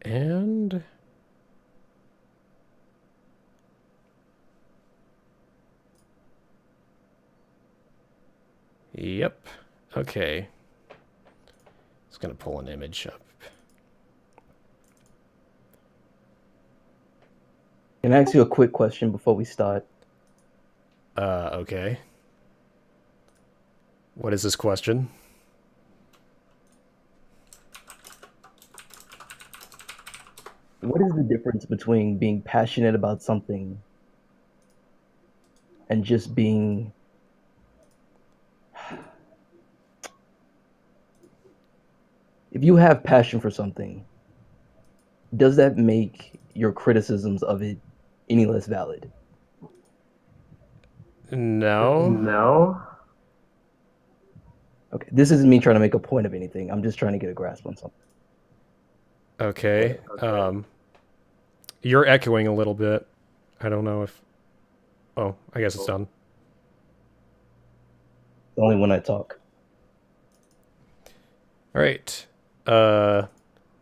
And yep. Okay. Just gonna pull an image up. Can I ask you a quick question before we start? Okay. What is this question? What is the difference between being passionate about something and just being if you have passion for something, does that make your criticisms of it any less valid? No. No. Okay, this isn't me trying to make a point of anything. I'm just trying to get a grasp on something. Okay. Okay. You're echoing a little bit. I don't know if. Oh, I guess it's done. Only when I talk. All right. Uh,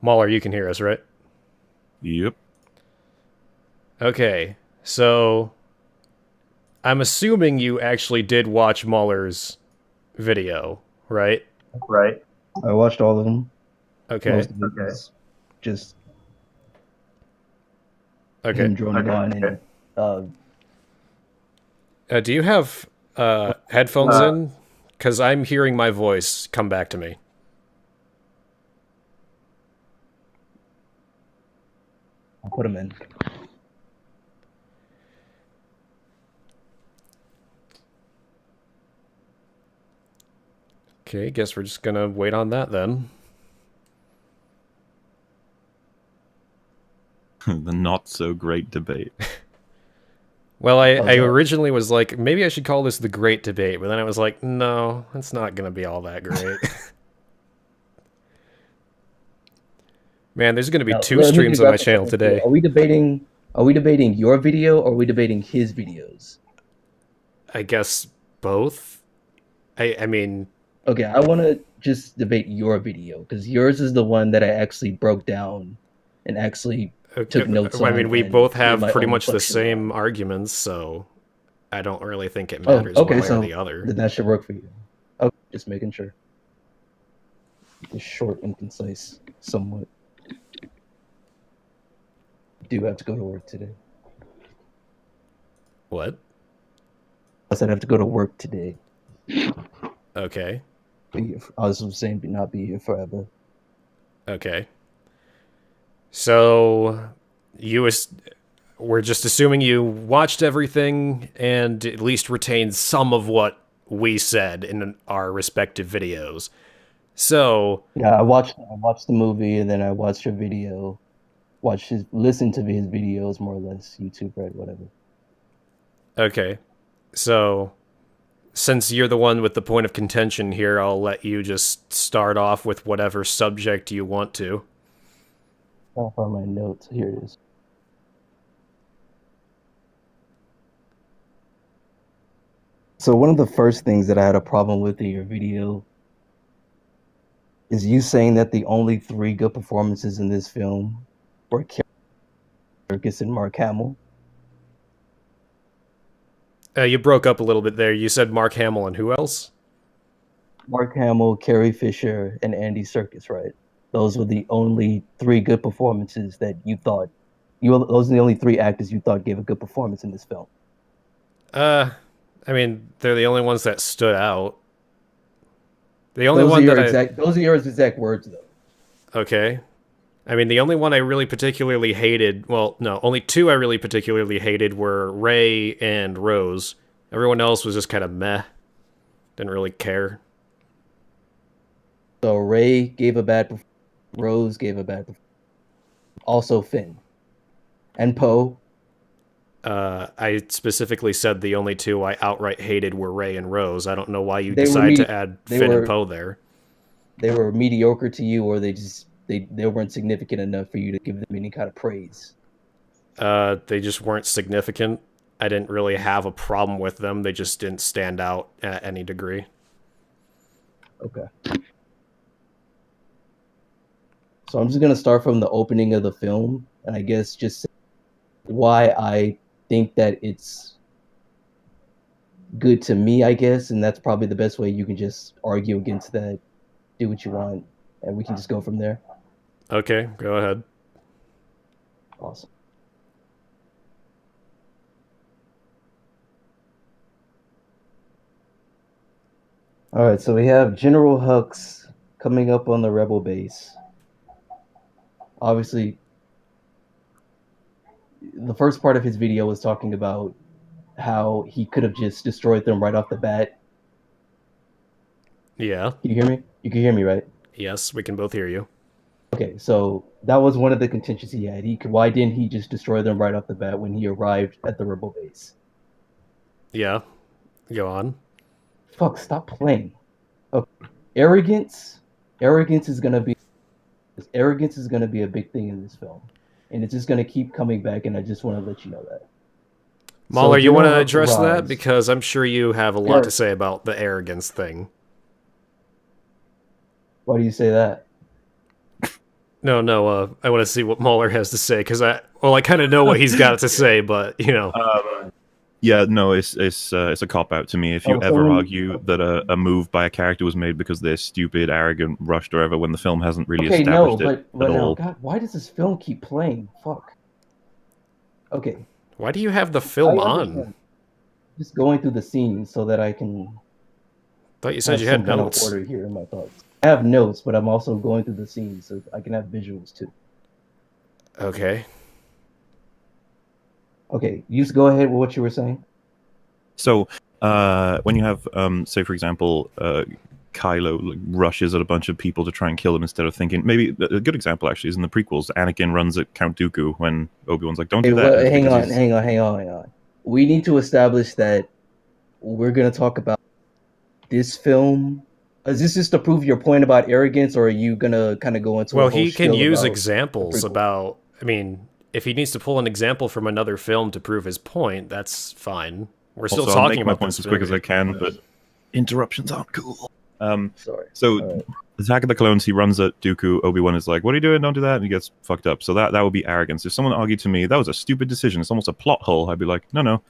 Mahler, you can hear us, right? Yep. Okay. So I'm assuming you actually did watch Mahler's video, right? Right. I watched all of them. Okay. Most of it is just Okay. him droning on and uh, Do you have headphones in? Because I'm hearing my voice come back to me. I'll put him in. Okay, guess we're just gonna wait on that then. The not so great debate. Well, I How's that? originally was like, maybe I should call this the Great Debate, but then I was like, no, it's not gonna be all that great. Man, there's gonna be Now, two let me streams just on my grasp channel something here. today. Are we debating your video or are we debating his videos? I guess both. I mean, Okay, I want to just debate your video because yours is the one that I actually broke down and actually took notes I mean, on we and both made have my pretty own much the reflections same on. arguments, so I don't really think it Oh, matters one okay, way or so the other. then that should work for you. Okay, just making sure. Just short and concise, somewhat. Do have to go to work today. What? I said I have to go to work today. Okay. I was saying not be here forever. Okay. So you was we're just assuming you watched everything and at least retained some of what we said in our respective videos. So, Yeah, I watched the movie and then I watched your video. Listened to his videos more or less, YouTube, right, whatever. okay. So, since you're the one with the point of contention here, I'll let you just start off with whatever subject you want to. I'll find my notes. Here it is. So one of the first things that I had a problem with in your video is you saying that the only three good performances in this film were Circus and Mark Hamill. You broke up a little bit there. You said Mark Hamill and who else? Mark Hamill, Carrie Fisher, and Andy Serkis, right? Those were the only three good performances that you thought those are the only three actors you thought gave a good performance in this film. Uh, I mean, they're the only ones that stood out. The only Those are one that your I. exact words though. Okay. I mean, the only one I really particularly hated, well, no, only two I really particularly hated were Ray and Rose. Everyone else was just kind of meh. Didn't really care. So Ray gave a bad performance, Rose gave a bad performance. Also Finn. And Poe. I specifically said the only two I outright hated were Ray and Rose. I don't know why you They were decide me to add they Finn and were Poe there. they were mediocre to you, or they weren't significant enough for you to give them any kind of praise. They just weren't significant. I didn't really have a problem with them. They just didn't stand out at any degree. Okay. So I'm just gonna start from the opening of the film, and I guess just say why I think that it's good to me, I guess, and that's probably the best way. You can just argue against that, do what you want, and we can just go from there. Okay, go ahead. Awesome. All right, so we have General Hux coming up on the rebel base. Obviously, the first part of his video was talking about how he could have just destroyed them right off the bat. Yeah. Can you hear me? You can hear me, right? Yes, we can both hear you. Okay, so that was one of the contentions he had. Why didn't he just destroy them right off the bat when he arrived at the rebel base? Yeah. Go on. Fuck, stop playing. Okay. Arrogance is gonna be a big thing in this film, and it's just gonna keep coming back. And I just want to let you know that. Mahler, you want to General Hux address that? arrives. Because I'm sure you have a lot to say about the arrogance thing. Why do you say that? No, I want to see what Mahler has to say, because I kind of know what he's got to say, but, you know. Yeah, no, it's a cop out to me. If you ever argue that a move by a character was made because they're stupid, arrogant, rushed, or whatever, when the film hasn't really established it at all. God, why does this film keep playing? Fuck. Okay. Why do you have the film on? Just going through the scenes so that I can. Thought you said you had notes. Kind of order here in my thoughts. I have notes, but I'm also going through the scenes so I can have visuals too. Okay. Okay, you just go ahead with what you were saying. So, when you have, say, for example, Kylo rushes at a bunch of people to try and kill them instead of thinking, maybe a good example actually is in the prequels. Anakin runs at Count Dooku when Obi-Wan's like, "Don't do that." Well, hang on. We need to establish that we're gonna talk about this film. Is this just to prove your point about arrogance, or are you gonna kind of go into? Well, he can use examples about. I mean, if he needs to pull an example from another film to prove his point, that's fine. We're still talking about my points as quick as I can, but interruptions aren't cool. Sorry. So, Attack of the Clones, he runs at Dooku. Obi-Wan is like, "What are you doing? Don't do that," and he gets fucked up. So that would be arrogance. If someone argued to me that was a stupid decision, it's almost a plot hole, I'd be like, "No,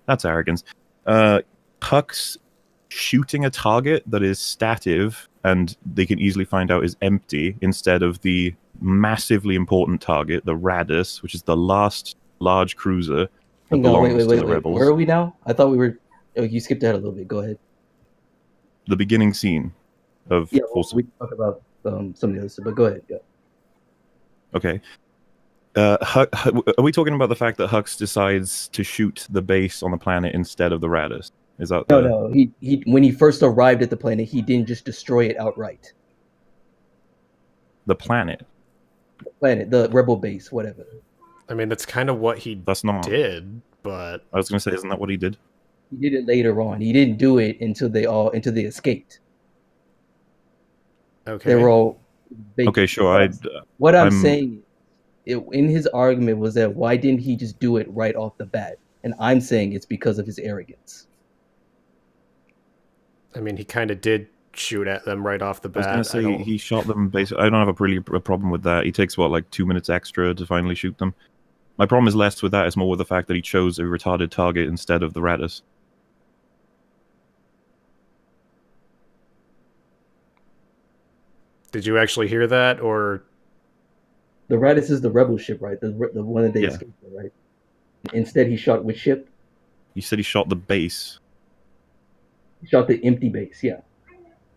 that's arrogance." Hux shooting a target that is stative and they can easily find out is empty instead of the massively important target, the Radis, which is the last large cruiser that belongs to the Rebels. Where are we now? I thought we were. Oh, you skipped ahead a little bit. Go ahead. The beginning scene of Force. We can talk about some of the other stuff, but go ahead. Yeah. Okay. Are we talking about the fact that Hux decides to shoot the base on the planet instead of the Radis? Is that no? He when he first arrived at the planet, he didn't just destroy it outright. The planet, the rebel base, whatever. I mean, that's kind of what he did, but I was going to say, isn't that what he did? He did it later on. He didn't do it until they escaped. Okay. They were all. Okay, sure. What I'm saying, in his argument was that why didn't he just do it right off the bat? And I'm saying it's because of his arrogance. I mean, he kind of did shoot at them right off the bat. I was going to say he shot them. Basically, I don't have a problem with that. He takes like 2 minutes extra to finally shoot them. My problem is less with that. It's more with the fact that he chose a retarded target instead of the Radis. Did you actually hear that, or the Radis is the rebel ship, right? The one that they escaped from, right? Instead, he shot which ship? You said he shot the base. He shot the empty base, yeah.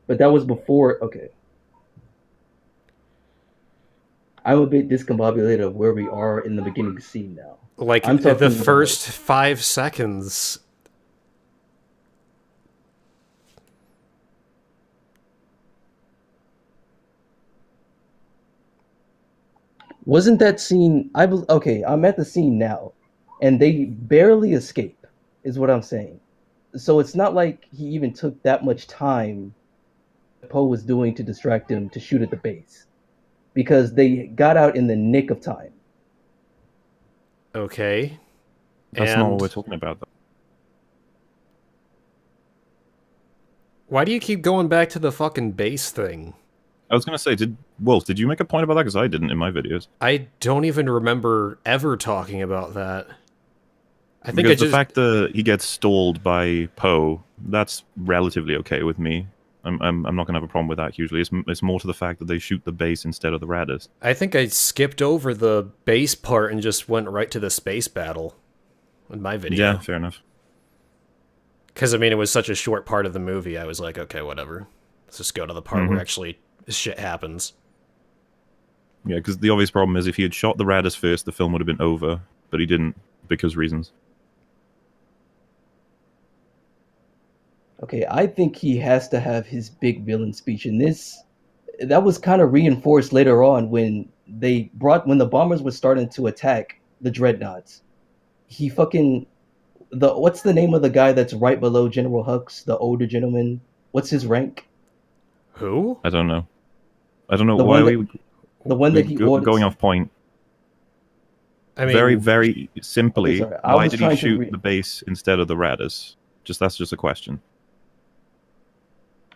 But that was before. Okay. I'm a bit discombobulated of where we are in the beginning scene now. Like the first 5 seconds. Wasn't that scene? I'm at the scene now, and they barely escape, is what I'm saying. So it's not like he even took that much time. Poe was doing to distract him to shoot at the base, because they got out in the nick of time. Okay. That's not what we're talking about, though. Why do you keep going back to the fucking base thing? I was gonna say, did you make a point about that? Because I didn't in my videos. I don't even remember ever talking about that. I think Because I the just fact that he gets stalled by Poe, that's relatively okay with me. I'm not gonna have a problem with that hugely. It's more to the fact that they shoot the base instead of the Raddus. I think I skipped over the base part and just went right to the space battle in my video. Yeah, fair enough. Because, I mean, it was such a short part of the movie, I was like, okay, whatever. Let's just go to the part where actually shit happens. Yeah, because the obvious problem is if he had shot the Raddus first, the film would have been over, but he didn't because reasons. Okay, I think he has to have his big villain speech in this. That was kind of reinforced later on when when the bombers were starting to attack the dreadnoughts. He fucking what's the name of the guy that's right below General Hux, the older gentleman? What's his rank? Who? I don't know. I don't know The why one that the one that he orders. going off point. I mean, Very, very simply, Okay, sorry. I why was did he trying to shoot the base instead of the Raddus? That's just a question.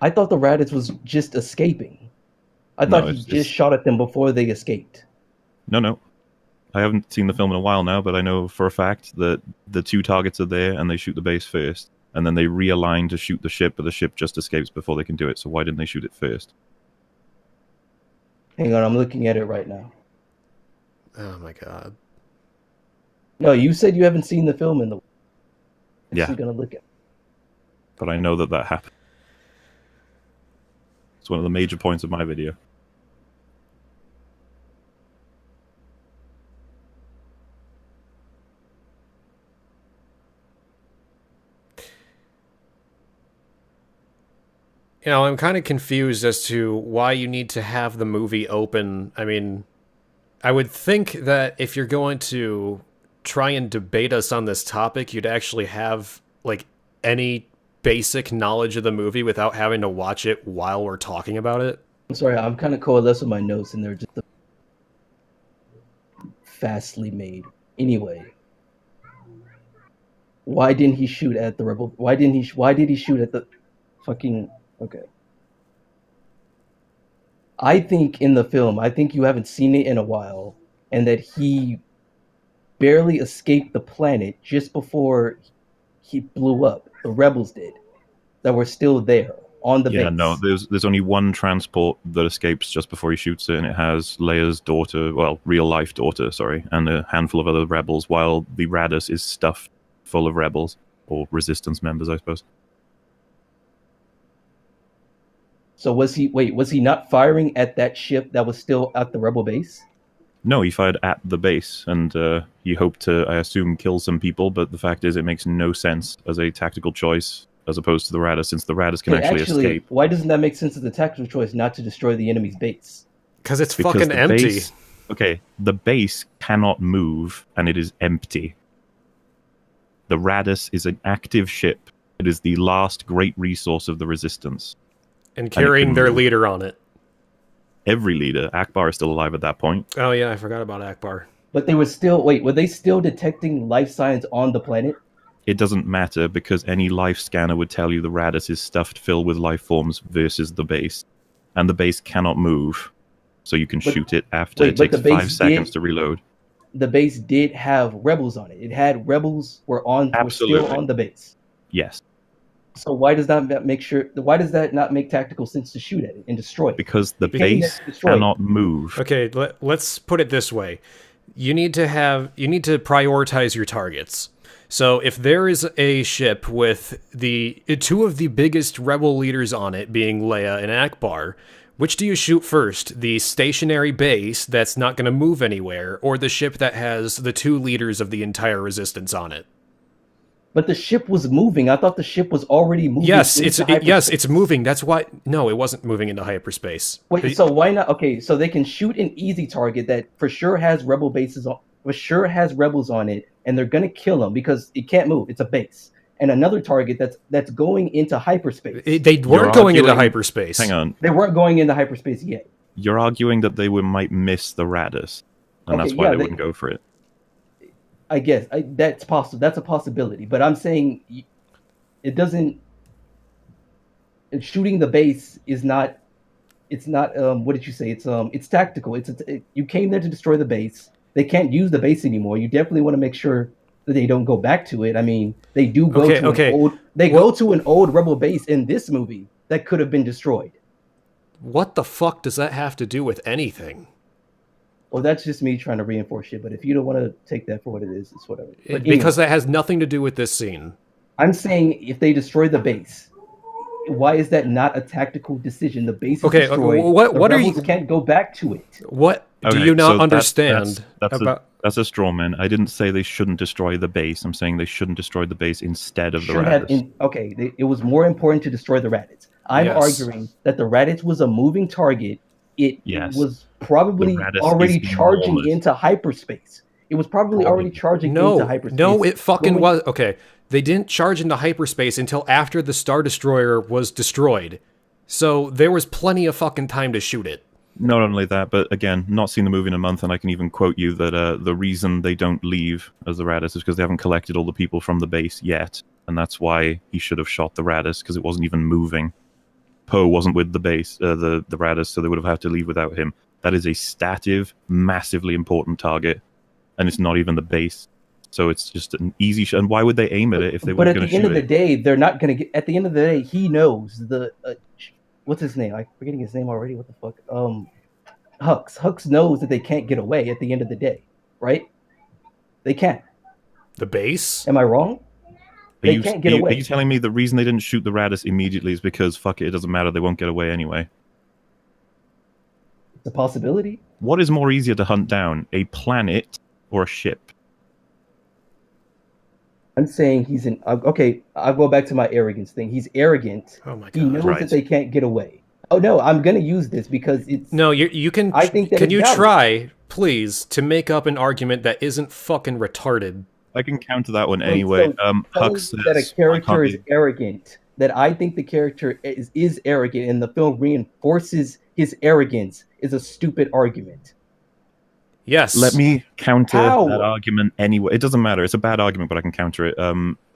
I thought the Raditz was just escaping. I No, thought he it's- just shot at them before they escaped. No. I haven't seen the film in a while now, but I know for a fact that the two targets are there and they shoot the base first. And then they realign to shoot the ship, but the ship just escapes before they can do it. So why didn't they shoot it first? Hang on, I'm looking at it right now. oh my god. No, you said you haven't seen the film in the. Yeah. Actually gonna look at. But I know that happened. It's one of the major points of my video. You know, I'm kind of confused as to why you need to have the movie open. I mean, I would think that if you're going to try and debate us on this topic, you'd actually have, like, any basic knowledge of the movie without having to watch it while we're talking about it. I'm sorry, I'm kind of coalescing my notes, and they're just fastly made. Anyway, why didn't he shoot at the rebel? Why did he shoot at the fucking? Okay. I think in the film, I think you haven't seen it in a while, and that he barely escaped the planet just before he blew up. The rebels did, that were still there on the base. No, there's only one transport that escapes just before he shoots it, and it has Leia's daughter, well, real life daughter, sorry, and a handful of other rebels, while the Raddus is stuffed full of rebels or resistance members, I suppose. So was he not firing at that ship that was still at the rebel base? No, he fired at the base, and he hoped to, I assume, kill some people, but the fact is it makes no sense as a tactical choice as opposed to the Raddus, since the Raddus can actually escape. Why doesn't that make sense as a tactical choice not to destroy the enemy's base? Because it's fucking the empty. Base, okay, the base cannot move, and it is empty. The Raddus is an active ship. It is the last great resource of the Resistance. And carrying their leader on it. Every leader. Akbar is still alive at that point. Oh yeah, I forgot about Akbar. But they were still were they still detecting life signs on the planet? It doesn't matter because any life scanner would tell you the Raddus is stuffed filled with life forms versus the base. And the base cannot move. So you can shoot it after it takes 5 seconds to reload. The base did have rebels on it. It had rebels were still on the base. Yes. So why does that not make tactical sense to shoot at it and destroy it? Because the base cannot move. Okay, let's put it this way. You need to prioritize your targets. So if there is a ship with the two of the biggest rebel leaders on it being Leia and Akbar, which do you shoot first? The stationary base that's not going to move anywhere, or the ship that has the two leaders of the entire resistance on it? But the ship was moving. I thought the ship was already moving. Yes, it's moving. That's why. No, it wasn't moving into hyperspace. Wait, so why not? Okay, so they can shoot an easy target that for sure has rebel bases on, for sure has rebels on it, and they're gonna kill them because it can't move. It's a base. And another target that's going into hyperspace. They weren't going into hyperspace. Hang on. They weren't going into hyperspace yet. You're arguing that they might miss the Raddus, and that's why they wouldn't go for it. I guess that's possible. That's a possibility. But I'm saying it doesn't. Shooting the base is not It's not. What did you say? It's tactical. You came there to destroy the base. They can't use the base anymore. You definitely want to make sure that they don't go back to it. I mean, they do go Okay, to an okay. old. They go to an old rebel base in this movie that could have been destroyed. What the fuck does that have to do with anything? Well, that's just me trying to reinforce shit. But if you don't want to take that for what it is, it's whatever. But Because anyway, that has nothing to do with this scene. I'm saying if they destroy the base, why is that not a tactical decision? The base is Okay, destroyed. what the are rebels you? can't go back to it. What do Okay, you not so understand about? That's a straw man. I didn't say they shouldn't destroy the base. I'm saying they shouldn't destroy the base instead of the Should have Raditz. it was more important to destroy the Raditz. I'm Yes. arguing that the Raditz was a moving target. It Yes. was probably The Raditz already is charging enormous. into hyperspace. It was probably already charging into No, hyperspace. no, it fucking Going- was. Okay, they didn't charge into hyperspace until after the Star Destroyer was destroyed. So there was plenty of fucking time to shoot it. Not only that, but again, not seen the movie in a month, and I can even quote you that the reason they don't leave as the Raditz is because they haven't collected all the people from the base yet, and that's why he should have shot the Raditz, because it wasn't even moving. Poe wasn't with the base, the Raditz, so they would have had to leave without him. That is a stative, massively important target, and it's not even the base. So it's just an easy shot. And why would they aim at it if they weren't going to shoot it? But at the end of the day, they're not going to get. At the end of the day, he knows the. What's his name? I'm forgetting his name already. What the fuck? Hux. Hux knows that they can't get away at the end of the day, right? They can't. The base? Am I wrong? They can't get away. Are you telling me the reason they didn't shoot the Raditz immediately is because, fuck it doesn't matter, they won't get away anyway? It's a possibility. What is more easier to hunt down, a planet or a ship? I'm saying he's an okay. I'll go back to my arrogance thing. He's arrogant. Oh my He god. knows Right. that they can't get away. Oh no, I'm gonna use this because it's No, you can. I think that can it's you valid. try, please, to make up an argument that isn't fucking retarded? I can counter that one anyway. telling Hux says, that a character "I is can't arrogant. That I think the character is arrogant, and the film reinforces his arrogance is a stupid argument. Yes. Let me counter How? that argument anyway. It doesn't matter. It's a bad argument, but I can counter it.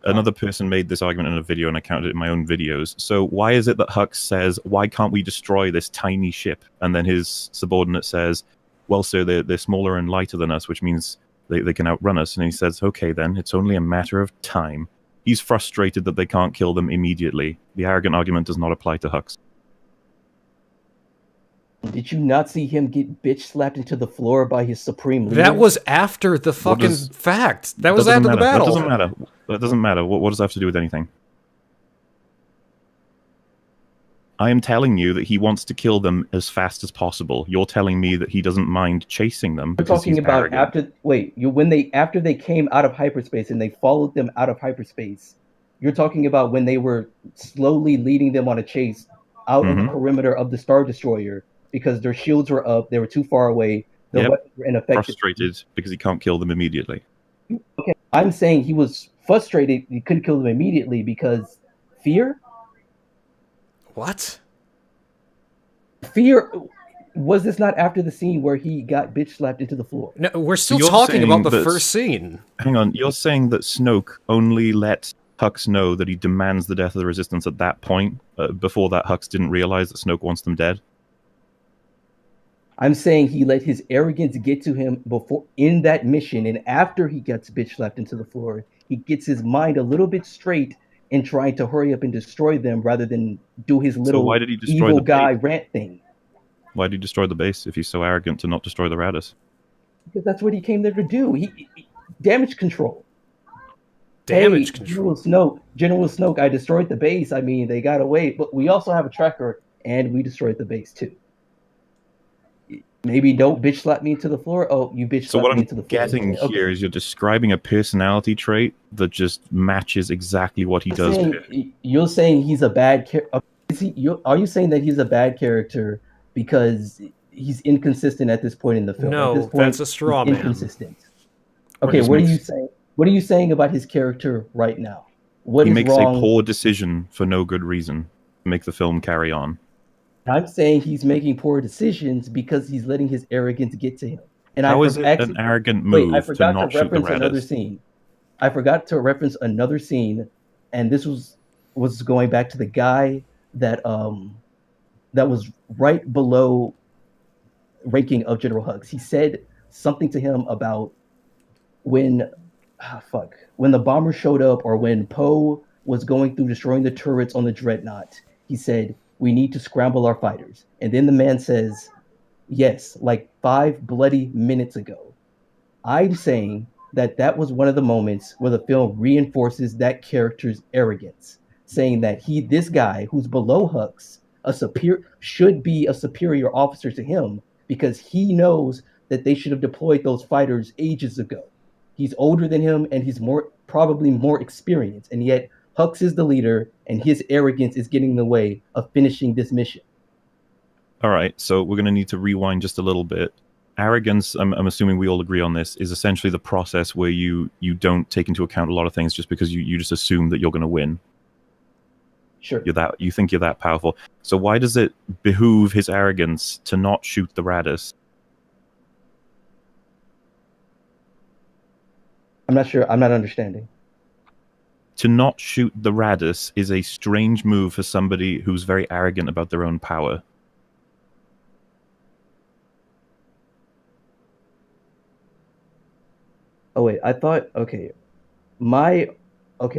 Another person made this argument in a video, and I countered it in my own videos. So why is it that Hux says, why can't we destroy this tiny ship? And then his subordinate says, well, sir, they're smaller and lighter than us, which means they can outrun us. And he says, okay, then, it's only a matter of time. He's frustrated that they can't kill them immediately. The arrogant argument does not apply to Hux. Did you not see him get bitch slapped into the floor by his supreme leader? That was after the fucking does- fact. That was That after doesn't the matter. battle. That doesn't matter. That doesn't matter. What does that have to do with anything? I am telling you that he wants to kill them as fast as possible. You're telling me that he doesn't mind chasing them We're because talking he's about arrogant. after they came out of hyperspace and they followed them out of hyperspace. You're talking about when they were slowly leading them on a chase out of the perimeter of the Star Destroyer because their shields were up, they were too far away, their weapons were ineffective. Frustrated because he can't kill them immediately. Okay, I'm saying he was frustrated. He couldn't kill them immediately because fear. What? Fear. Was this not after the scene where he got bitch slapped into the floor? No, we're still You're talking about saying the that- first scene. Hang on, you're saying that Snoke only let Hux know that he demands the death of the Resistance at that point? Before that, Hux didn't realize that Snoke wants them dead? I'm saying he let his arrogance get to him before in that mission, and after he gets bitch slapped into the floor, he gets his mind a little bit straight in trying to hurry up and destroy them rather than do his little why did he destroy evil the guy base? rant thing. Why did he destroy the base if he's so arrogant to not destroy the Raditz? Because that's what he came there to do. He damage control. Damage Hey, control. General Snoke, I destroyed the base. I mean, they got away, but we also have a tracker, and we destroyed the base too. Maybe don't bitch slap me into the floor. Oh, you bitch So slapped what me I'm into the floor. getting Okay. here is you're describing a personality trait that just matches exactly what he does. You're saying he's a bad character. Are you saying that he's a bad character because he's inconsistent at this point in the film? No, At this point, that's a straw he's man. inconsistent. Right, Okay, this what are makes- you saying? What are you saying about his character right now? What He is makes wrong? a poor decision for no good reason to make the film carry on. I'm saying he's making poor decisions because he's letting his arrogance get to him. And How is it an arrogant move I to forgot not to shoot the reference another Raditz? scene. I forgot to reference another scene, and this was going back to the guy that that was right below ranking of General Hux. He said something to him about when when the bomber showed up, or when Poe was going through destroying the turrets on the Dreadnought. He said, "We need to scramble our fighters." And then the man says, "Yes, like 5 bloody minutes ago." I'm saying that that was one of the moments where the film reinforces that character's arrogance, saying that this guy who's below Hux, should be a superior officer to him, because he knows that they should have deployed those fighters ages ago. He's older than him, and he's probably more experienced, and yet Hux is the leader, and his arrogance is getting in the way of finishing this mission. All right, so we're going to need to rewind just a little bit. Arrogance, I'm assuming we all agree on this, is essentially the process where you don't take into account a lot of things just because you just assume that you're going to win. Sure. You think you're that powerful. So why does it behoove his arrogance to not shoot the Raddus? I'm not sure. I'm not understanding. To not shoot the Raddus is a strange move for somebody who's very arrogant about their own power. Oh wait, I thought my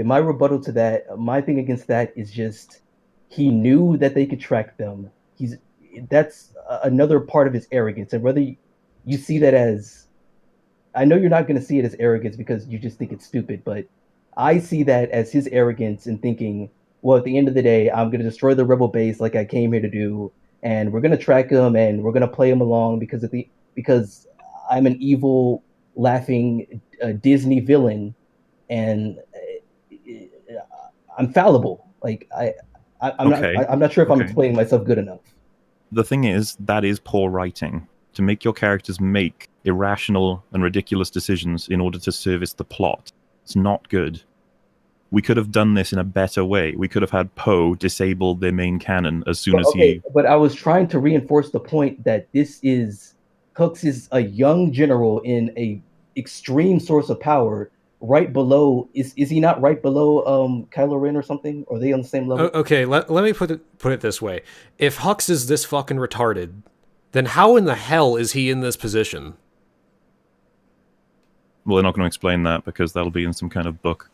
my rebuttal to that, my thing against that is just he knew that they could track them. That's another part of his arrogance, and whether you see that as, I know you're not going to see it as arrogance because you just think it's stupid, but I see that as his arrogance in thinking, well, at the end of the day, I'm going to destroy the rebel base like I came here to do, and we're going to track him and we're going to play him along because I'm an evil, laughing Disney villain, and I'm fallible. Like I'm not sure if I'm explaining myself good enough. The thing is, that is poor writing. To make your characters make irrational and ridiculous decisions in order to service the plot. It's not good. We could have done this in a better way. We could have had Poe disable their main cannon as soon as he... But I was trying to reinforce the point that Hux is a young general in a extreme source of power, right below... Is he not right below Kylo Ren or something? Or are they on the same level? Okay, let me put it this way. If Hux is this fucking retarded, then how in the hell is he in this position? Well, they're not going to explain that because that'll be in some kind of book.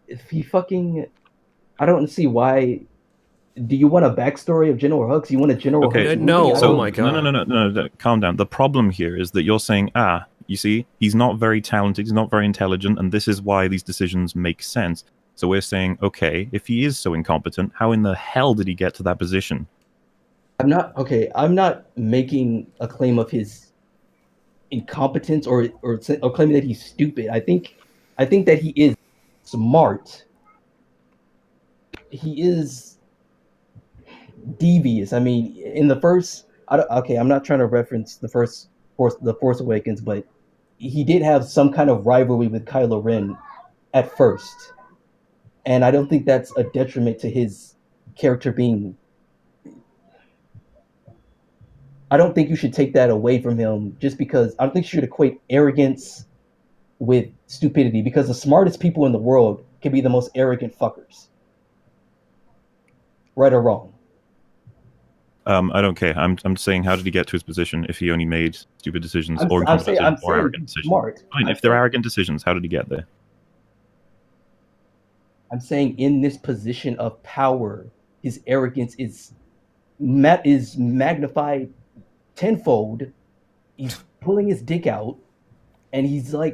If he fucking... I don't see why... Do you want a backstory of General Hux? You want a General Hux? No, so, oh my god. No, calm down. The problem here is that you're saying, you see, he's not very talented, he's not very intelligent, and this is why these decisions make sense. So we're saying, okay, if he is so incompetent, how in the hell did he get to that position? I'm not making a claim of his incompetence or claiming that he's stupid. I think that he is smart. He is devious. I mean, in the first, I'm not trying to reference the Force Awakens, but he did have some kind of rivalry with Kylo Ren at first, and I don't think that's a detriment to his character being... I don't think you should take that away from him just because... I don't think you should equate arrogance with stupidity, because the smartest people in the world can be the most arrogant fuckers. Right or wrong? I don't care. I'm saying, how did he get to his position if he only made stupid decisions or incompetent or arrogant decisions? Smart. Fine, if they're arrogant decisions, how did he get there? I'm saying in this position of power, his arrogance is magnified tenfold. He's pulling his dick out, and he's a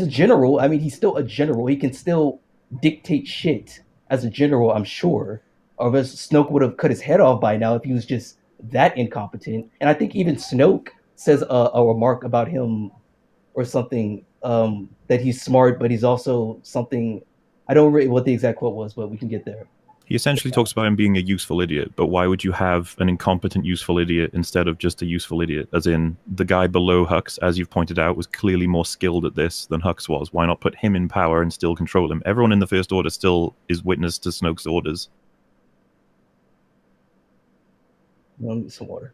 general. I mean, he's still a general. He can still dictate shit as a general, I'm sure. Or else Snoke would have cut his head off by now if he was just that incompetent. And I think even Snoke says a remark about him or something, that he's smart, but he's also something... I don't really what the exact quote was, but we can get there. He essentially talks about him being a useful idiot, but why would you have an incompetent useful idiot instead of just a useful idiot? As in, the guy below Hux, as you've pointed out, was clearly more skilled at this than Hux was. Why not put him in power and still control him? Everyone in the First Order still is witness to Snoke's orders. Let me get some water.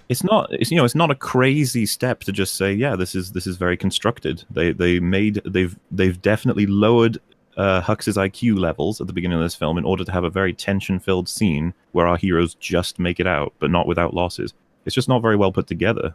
it's not it's not a crazy step to just say, yeah, this is very constructed. They've definitely lowered Hux's IQ levels at the beginning of this film in order to have a very tension-filled scene where our heroes just make it out, but not without losses. It's just not very well put together.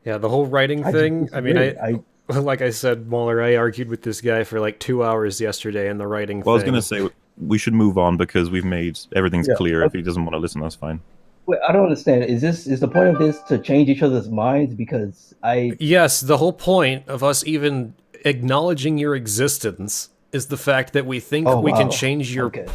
Yeah, the whole writing thing. I mean, like I said, Mueller, I argued with this guy for like 2 hours yesterday in the writing Well, I was thing. going to say we should move on because we've made everything's clear. If he doesn't want to listen, that's fine. Wait, I don't understand. Is the point of this to change each other's minds? Because Yes, the whole point of us even acknowledging your existence is the fact that we think we can change your... Okay.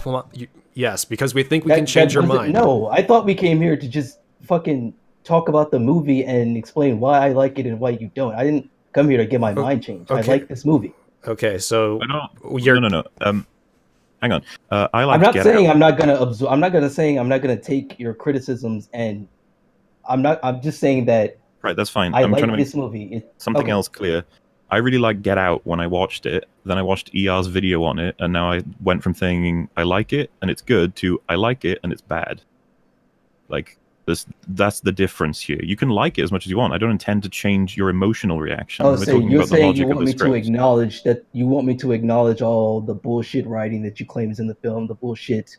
Yes, because we think we can change your mind. No, I thought we came here to just fucking talk about the movie and explain why I like it and why you don't. I didn't come here to get my mind changed. Okay. I like this movie. Okay, so No. Hang on. I like. I'm not Get saying Out. I'm not gonna absorb. I'm not gonna saying I'm not gonna take your criticisms, and I'm just saying that. Right, that's fine. I'm trying to like make this movie. something else clear. I really like Get Out when I watched it. Then I watched ER's video on it, and now I went from thinking I like it and it's good to I like it and it's bad. Like that's the difference here. You can like it as much as you want. I don't intend to change your emotional reaction. Oh, so you're saying you want me to acknowledge that you want me to acknowledge all the bullshit writing that you claim is in the film, the bullshit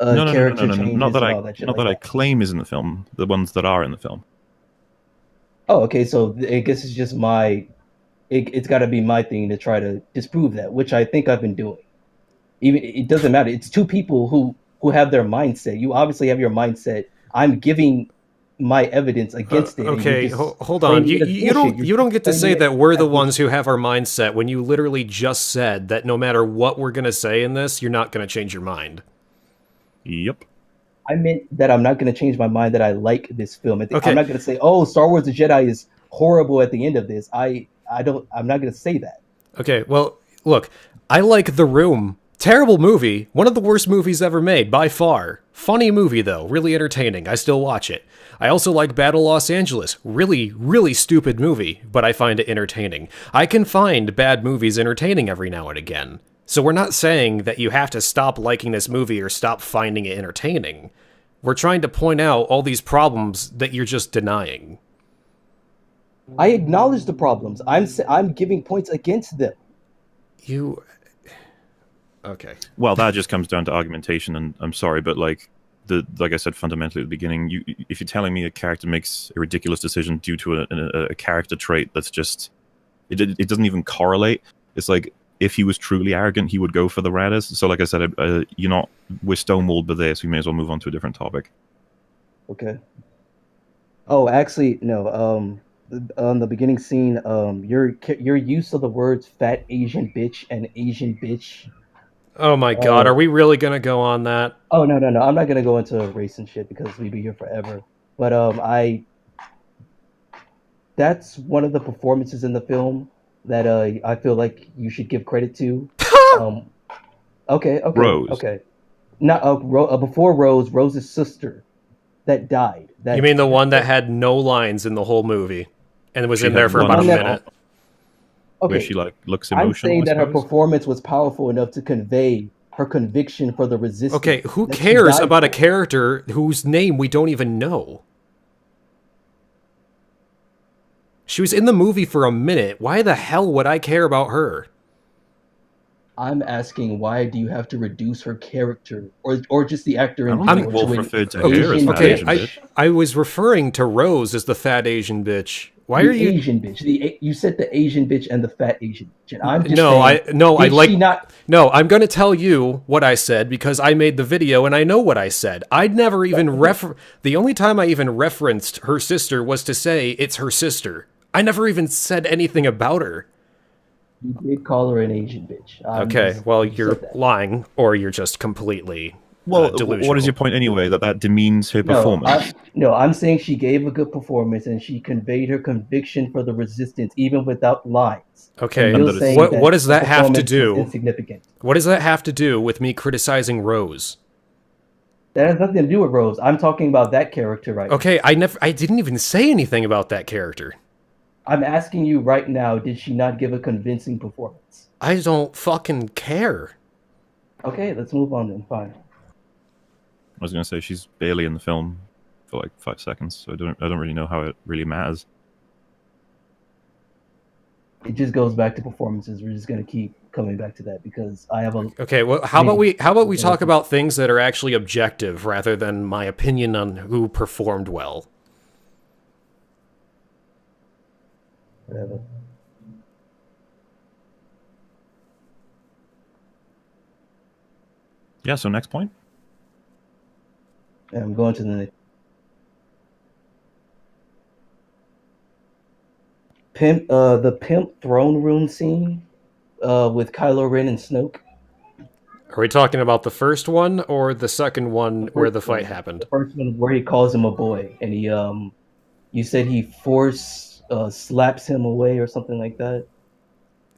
character changes, not that all that shit. Not that I claim is in the film. The ones that are in the film. Oh, okay. So I guess it's just it's got to be my thing to try to disprove that, which I think I've been doing. Even it doesn't matter. It's two people who have their mindset. You obviously have your mindset. I'm giving my evidence against it. Okay, hold on. You don't get to say that we're the ones who have our mindset when you literally just said that no matter what we're gonna say in this, you're not gonna change your mind. Yep. I meant that I'm not going to change my mind that I like this film. Okay. I'm not going to say, "Oh, Star Wars: The Jedi is horrible" at the end of this. I'm not going to say that. Okay. Well, look, I like The Room. Terrible movie. One of the worst movies ever made by far. Funny movie though, really entertaining. I still watch it. I also like Battle Los Angeles. Really, really stupid movie, but I find it entertaining. I can find bad movies entertaining every now and again. So we're not saying that you have to stop liking this movie or stop finding it entertaining. We're trying to point out all these problems that you're just denying. I acknowledge the problems. I'm giving points against them. Okay. Well, that just comes down to argumentation, and I'm sorry, but like I said fundamentally at the beginning, if you're telling me a character makes a ridiculous decision due to a character trait that's just it doesn't even correlate. It's like, if he was truly arrogant, he would go for the Raiders. So, like I said, we're stonewalled by this. We may as well move on to a different topic. Okay. Oh, actually, no. On the beginning scene, your use of the words "fat Asian bitch" and "Asian bitch." Oh my God, are we really gonna go on that? Oh no. I'm not gonna go into race and shit because we'd be here forever. But that's one of the performances in the film that I feel like you should give credit to. Okay. Rose. Okay. Not before Rose's sister that died. You mean the one that had no lines in the whole movie and was in there for about a minute? Okay. Where she looks emotional. I'm saying that her performance was powerful enough to convey her conviction for the resistance. Okay, who cares about a character whose name we don't even know? She was in the movie for a minute. Why the hell would I care about her? I'm asking, why do you have to reduce her character, or just the actor in general? Wolf referred to her as fat Asian bitch. I was referring to Rose as the fat Asian bitch. Why are you Asian bitch? You said the Asian bitch and the fat Asian bitch. And I'm just I'm going to tell you what I said because I made the video and I know what I said. I'd never even the only time I even referenced her sister was to say it's her sister. I never even said anything about her. You did call her an Asian bitch. Okay, well, you're lying, or you're just completely delusional. What is your point anyway? That demeans her performance? I'm saying she gave a good performance, and she conveyed her conviction for the resistance, even without lines. Okay, what does that have to do? Insignificant. What does that have to do with me criticizing Rose? That has nothing to do with Rose. I'm talking about that character right now. Okay, I didn't even say anything about that character. I'm asking you right now, did she not give a convincing performance? I don't fucking care. Okay, let's move on then. Fine. I was going to say she's barely in the film for like 5 seconds, so I don't really know how it really matters. It just goes back to performances. We're just gonna keep coming back to that because I have a Okay, well, how about we talk about things that are actually objective rather than my opinion on who performed well? whatever. Yeah, so next point. I'm going to the pimp throne room scene with Kylo Ren and Snoke. Are we talking about the first one or the second one where the fight one, happened? The first one where he calls him a boy, and he you said he force slaps him away or something like that.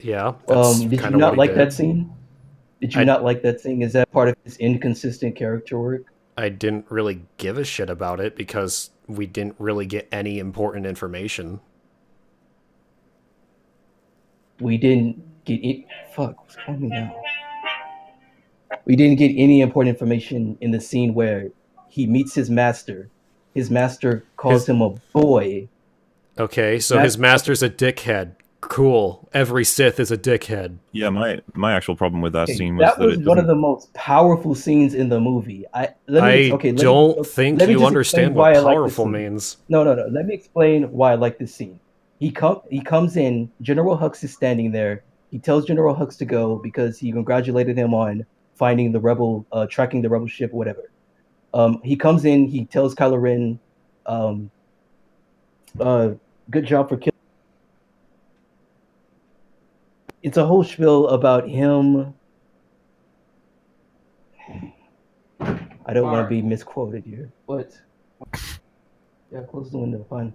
Yeah, that's Did you kind of what not he like did. that scene? Did you not like that scene? Is that part of his inconsistent character work? I didn't really give a shit about it because we didn't really get any important information. We didn't get it. Fuck, what's calling me now? We didn't get any important information in the scene where he meets his master. His master calls him a boy. Okay, so his master's a dickhead. Cool. Every Sith is a dickhead. Yeah, my actual problem with that scene was that was it one of the most powerful scenes in the movie. I don't think you understand what powerful means. No. Let me explain why I like this scene. He comes in. General Hux is standing there. He tells General Hux to go because he congratulated him on finding the rebel, tracking the rebel ship, whatever. He comes in. He tells Kylo Ren, "Good job for killing." It's a whole spiel about him. I don't want to be misquoted here. What? Yeah, close the window. Fine.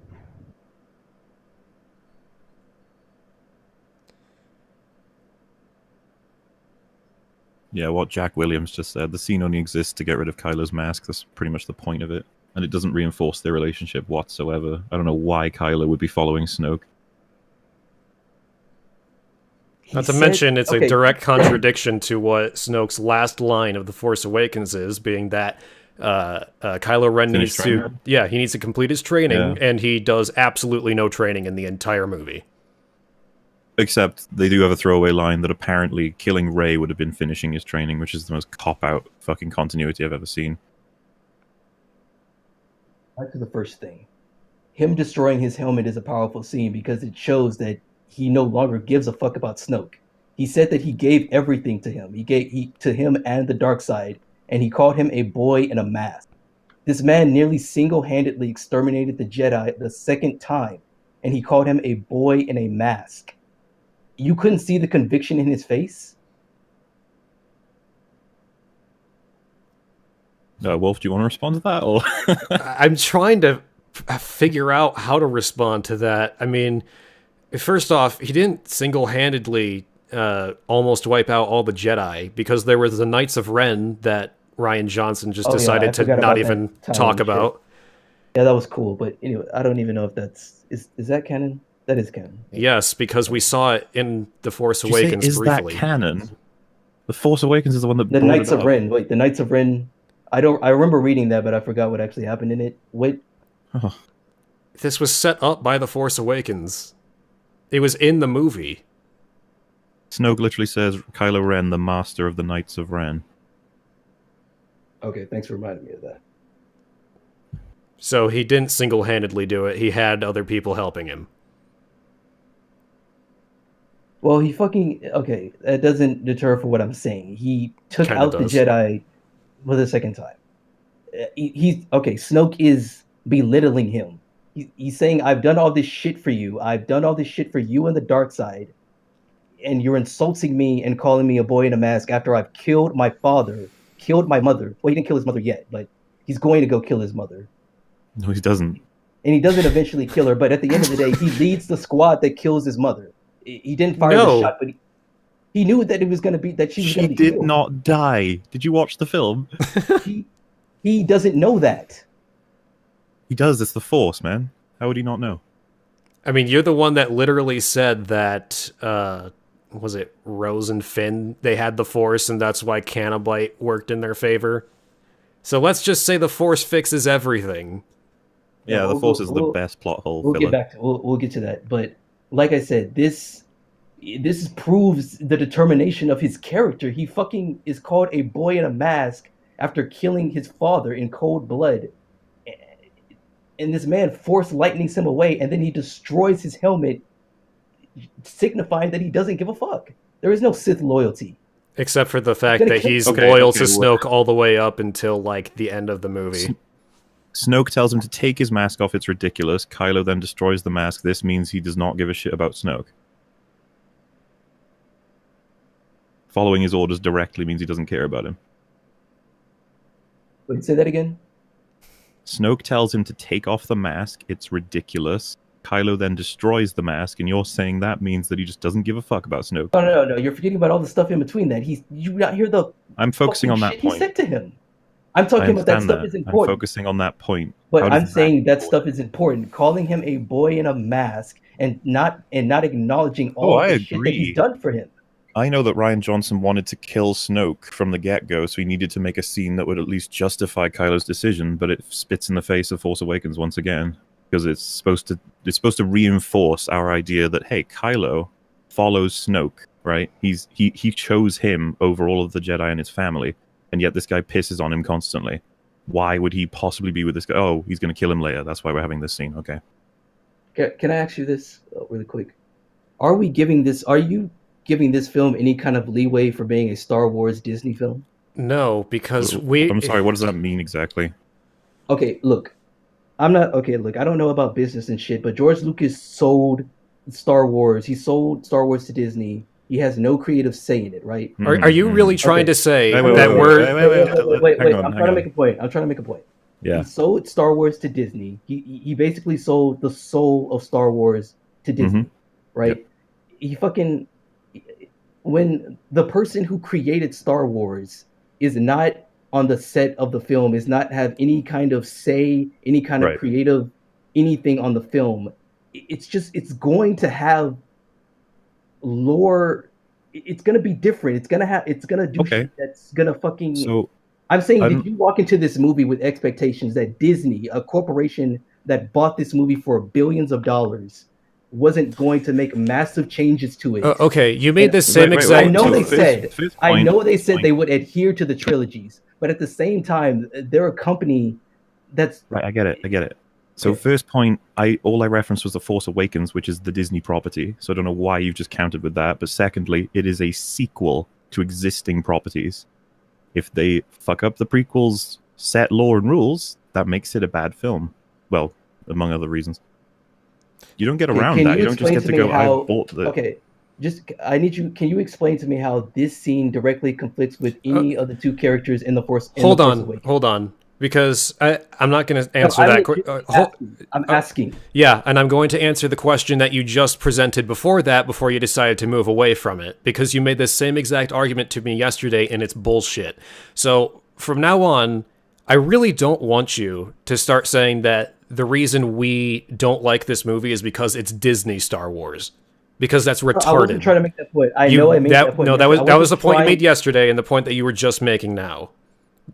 Yeah, what Jack Williams just said. The scene only exists to get rid of Kylo's mask. That's pretty much the point of it. And it doesn't reinforce their relationship whatsoever. I don't know why Kylo would be following Snoke. Not to mention, it's a direct contradiction to what Snoke's last line of The Force Awakens is, being that Kylo Ren needs to... Yeah, he needs to complete his training, and he does absolutely no training in the entire movie. Except they do have a throwaway line that apparently killing Rey would have been finishing his training, which is the most cop-out fucking continuity I've ever seen. Back to the first thing. Him destroying his helmet is a powerful scene because it shows that he no longer gives a fuck about Snoke. He said that he gave everything to him. He gave to him and the dark side, and he called him a boy in a mask. This man nearly single-handedly exterminated the Jedi the second time, and he called him a boy in a mask. You couldn't see the conviction in his face? Wolf, do you want to respond to that? Or I'm trying to figure out how to respond to that. I mean, first off, he didn't single-handedly almost wipe out all the Jedi, because there were the Knights of Ren that Rian Johnson just decided to not even talk about. Yeah, that was cool, but anyway, I don't even know if that's... Is that canon? That is canon. Yes, because we saw it in The Force Awakens briefly. Is that canon? The Force Awakens is the one that... The Knights of Ren. Wait, the Knights of Ren... I remember reading that, but I forgot what actually happened in it. Wait. Oh. This was set up by The Force Awakens. It was in the movie. Snoke literally says, Kylo Ren, the master of the Knights of Ren. Okay, thanks for reminding me of that. So he didn't single-handedly do it. He had other people helping him. Well, he fucking... Okay, that doesn't deter for what I'm saying. He took out the Jedi for the second time. Snoke is belittling him. He's saying, I've done all this shit for you. I've done all this shit for you and the dark side. And you're insulting me and calling me a boy in a mask after I've killed my father, killed my mother. Well, he didn't kill his mother yet, but he's going to go kill his mother. No, he doesn't. And he doesn't eventually kill her, but at the end of the day, he leads the squad that kills his mother. He didn't fire the shot, but he knew that it was going to be that she was going to be killed. She did not die. Did you watch the film? He doesn't know that. He does. It's the Force, man. How would he not know? I mean, you're the one that literally said that, was it Rose and Finn? They had the Force, and that's why Canobite worked in their favor. So let's just say the Force fixes everything. Yeah, Yeah, the Force is the best plot hole we'll get filler. back to we'll get to that. But like I said, this proves the determination of his character. He fucking is called a boy in a mask after killing his father in cold blood. And this man force lightnings him away, and then he destroys his helmet, signifying that he doesn't give a fuck. There is no Sith loyalty. Except for the He's fact gonna that kill he's somebody. loyal Okay, to well- Snoke all the way up until, like, the end of the movie. Snoke tells him to take his mask off. It's ridiculous. Kylo then destroys the mask. This means he does not give a shit about Snoke. Following his orders directly means he doesn't care about him. Wait, say that again. Snoke tells him to take off the mask. It's ridiculous. Kylo then destroys the mask, and you're saying that means that he just doesn't give a fuck about Snoke. No. You're forgetting about all the stuff in between that. You not hear the I'm focusing on that shit he point. said to him. I'm I talking about that understand stuff that. is I'm important. focusing on that point. But How does I'm saying that important? stuff is important. Calling him a boy in a mask and not acknowledging all I the shit that he's agree. done for him. I know that Ryan Johnson wanted to kill Snoke from the get-go, so he needed to make a scene that would at least justify Kylo's decision, but it spits in the face of Force Awakens once again, because it's supposed to reinforce our idea that, hey, Kylo follows Snoke, right? He chose him over all of the Jedi and his family, and yet this guy pisses on him constantly. Why would he possibly be with this guy? Oh, he's going to kill him later. That's why we're having this scene. Okay. Can I ask you this really quick? Are you giving this film any kind of leeway for being a Star Wars Disney film? No, because we... I'm sorry, what does that mean exactly? Okay, look. I don't know about business and shit, but George Lucas sold Star Wars. He sold Star Wars to Disney. He has no creative say in it, right? Are you really trying Okay. to say Wait, that wait, we're... wait. Hang I'm on, trying hang to on. make a point. I'm trying to make a point. Yeah. He sold Star Wars to Disney. He basically sold the soul of Star Wars to Disney, right? He fucking, when the person who created Star Wars is not on the set of the film, is not have any kind of say, any kind of Right. creative anything on the film, it's going to have lore. It's gonna be different. It's gonna do Okay. shit that's gonna fucking. So I'm saying, I'm- did you walk into this movie with expectations that Disney, a corporation that bought this movie for billions of dollars, wasn't going to make massive changes to it? okay, you made this same Wait, exact... I know so they first- said, first I point- know they said point. they would adhere to the trilogies, but at the same time, they're a company that's Right, I get it. So Okay. first point, all I referenced was The Force Awakens, which is the Disney property. So I don't know why you've just countered with that. But secondly, it is a sequel to existing properties. If they fuck up the prequels, set lore and rules, that makes it a bad film. Well, among other reasons. You don't get around Can that. you You don't just explain get to to me go, how? I bought the... Okay, can you explain to me how this scene directly conflicts with any of the two characters in the Force? Hold on. Because I'm not going to answer that. I'm asking. Yeah, and I'm going to answer the question that you just presented before you decided to move away from it, because you made this same exact argument to me yesterday, and it's bullshit. So from now on, I really don't want you to start saying that the reason we don't like this movie is because it's Disney Star Wars. Because that's retarded. I wasn't trying to make that point. I know I made that point. No, that was the point you made yesterday. yesterday, and the point that you were just making now.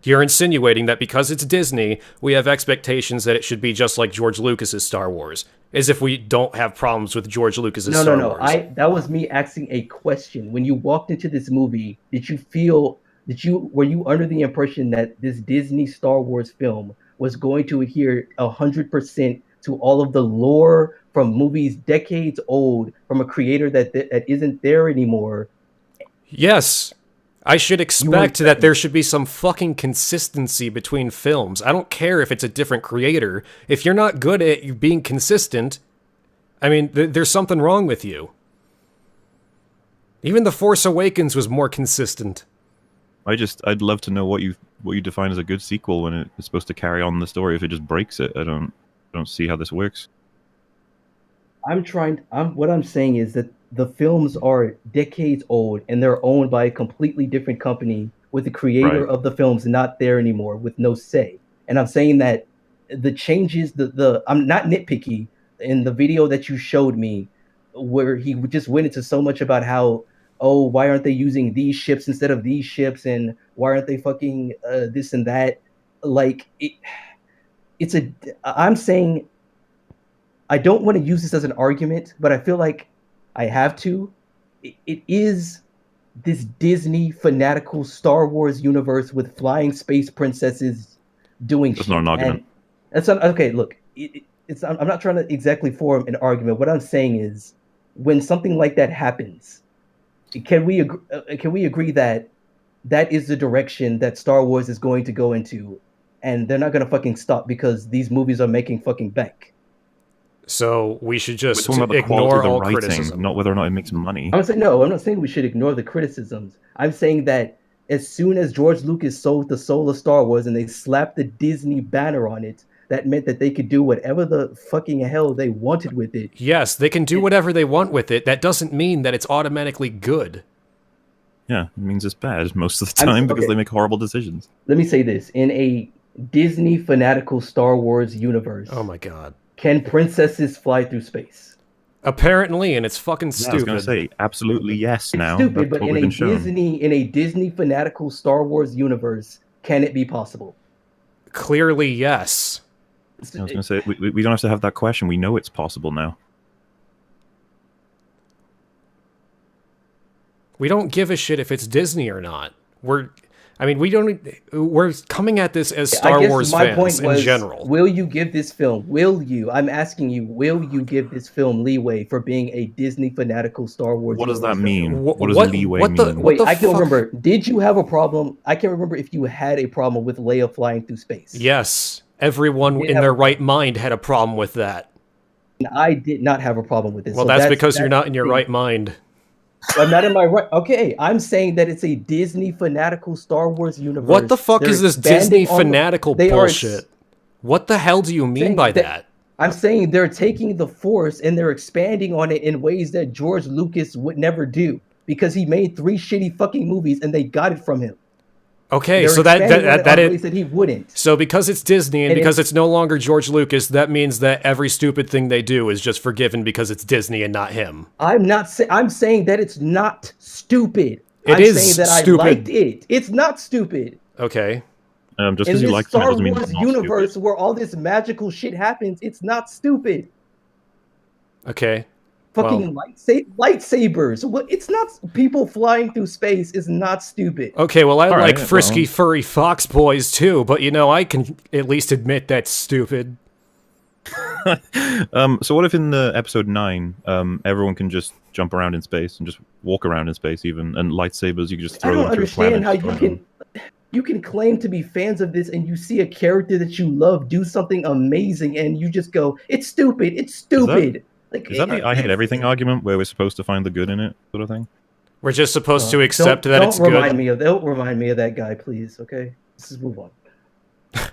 You're insinuating that because it's Disney, we have expectations that it should be just like George Lucas's Star Wars, as if we don't have problems with George Lucas's Star Wars. That was me asking a question. When you walked into this movie, were you under the impression that this Disney Star Wars film was going to adhere 100% to all of the lore from movies decades old from a creator that isn't there anymore? Yes. I should expect that there should be some fucking consistency between films. I don't care if it's a different creator. If you're not good at being consistent, I mean, there's something wrong with you. Even The Force Awakens was more consistent. I'd love to know what you define as a good sequel when it's supposed to carry on the story. If it just breaks it, I don't see how this works. What I'm saying is that the films are decades old and they're owned by a completely different company with the creator Right. of the films not there anymore with no say. And I'm saying that the changes, I'm not nitpicky. In the video that you showed me, where he just went into so much about how, oh, why aren't they using these ships instead of these ships, and why aren't they fucking this and that? like I'm saying I don't want to use this as an argument, but I feel like I have to. It is this Disney fanatical Star Wars universe with flying space princesses doing That's shit. not an argument. And that's not, okay. Look, it's I'm not trying to exactly form an argument. What I'm saying is, when something like that happens, can we agree that that is the direction that Star Wars is going to go into, and they're not gonna fucking stop because these movies are making fucking bank. So we should We're just talking about the quality ignore of the all writing, criticism. not whether or not it makes money. I'm saying no. I'm not saying we should ignore the criticisms. I'm saying that as soon as George Lucas sold the soul of Star Wars and they slapped the Disney banner on it, that meant that they could do whatever the fucking hell they wanted with it. Yes, they can do whatever they want with it. That doesn't mean that it's automatically good. Yeah, it means it's bad most of the time because they make horrible decisions. Let me say this: in a Disney fanatical Star Wars universe, Oh my god. can princesses fly through space? Apparently, and it's fucking Yeah, I stupid. was going to say absolutely yes. It's Now stupid, that's but what in we've a been shown. Disney fanatical Star Wars universe, can it be possible? Clearly, yes. I was going to say we don't have to have that question. We know it's possible now. We don't give a shit if it's Disney or not. We're coming at this as Star Wars fans in general. Will you give this film? I'm asking you, will you give this film leeway for being a Disney fanatical Star Wars? What does that mean? Wh- What does what- leeway what the- mean? what Wait, the I can't fuck? remember. Did you have a problem? I can't remember if you had a problem with Leia flying through space. Yes, everyone did in have their a right mind had a problem with that. And I did not have a problem with this. Well, So that's because you're not in your the thing. right mind. I'm not in my right. Okay, I'm saying that it's a Disney fanatical Star Wars universe. What the fuck They're is this expanding Disney on the- fanatical they are bullshit? What the hell do you mean saying by that- that? I'm saying they're taking the Force and they're expanding on it in ways that George Lucas would never do because he made 3 shitty fucking movies and they got it from him. Okay, They're so that expanding on it that on it. ways that he wouldn't. So because it's Disney and And because it's no longer George Lucas, that means that every stupid thing they do is just forgiven because it's Disney and not him. I'm not. I'm saying that it's not stupid. It I'm is saying that stupid. I liked it. It's not stupid. Okay. Just In because you this like something Star doesn't mean Wars it's not universe stupid. where all this magical shit happens, it's not stupid. Okay. Fucking lightsabers. What? It's not. People flying through space is not stupid. Okay, well, I All like right, frisky, well. furry fox boys too, but I can at least admit that's stupid. So what if in the episode 9, everyone can just jump around in space and just walk around in space even, and lightsabers you can just I throw don't them through a planet. understand how you can claim to be fans of this and you see a character that you love do something amazing and you just go, it's stupid. It's stupid. Is that the I hate everything argument where we're supposed to find the good in it sort of thing? We're just supposed to accept that it's don't good. Don't remind me of that guy, please. Okay, let's just move on.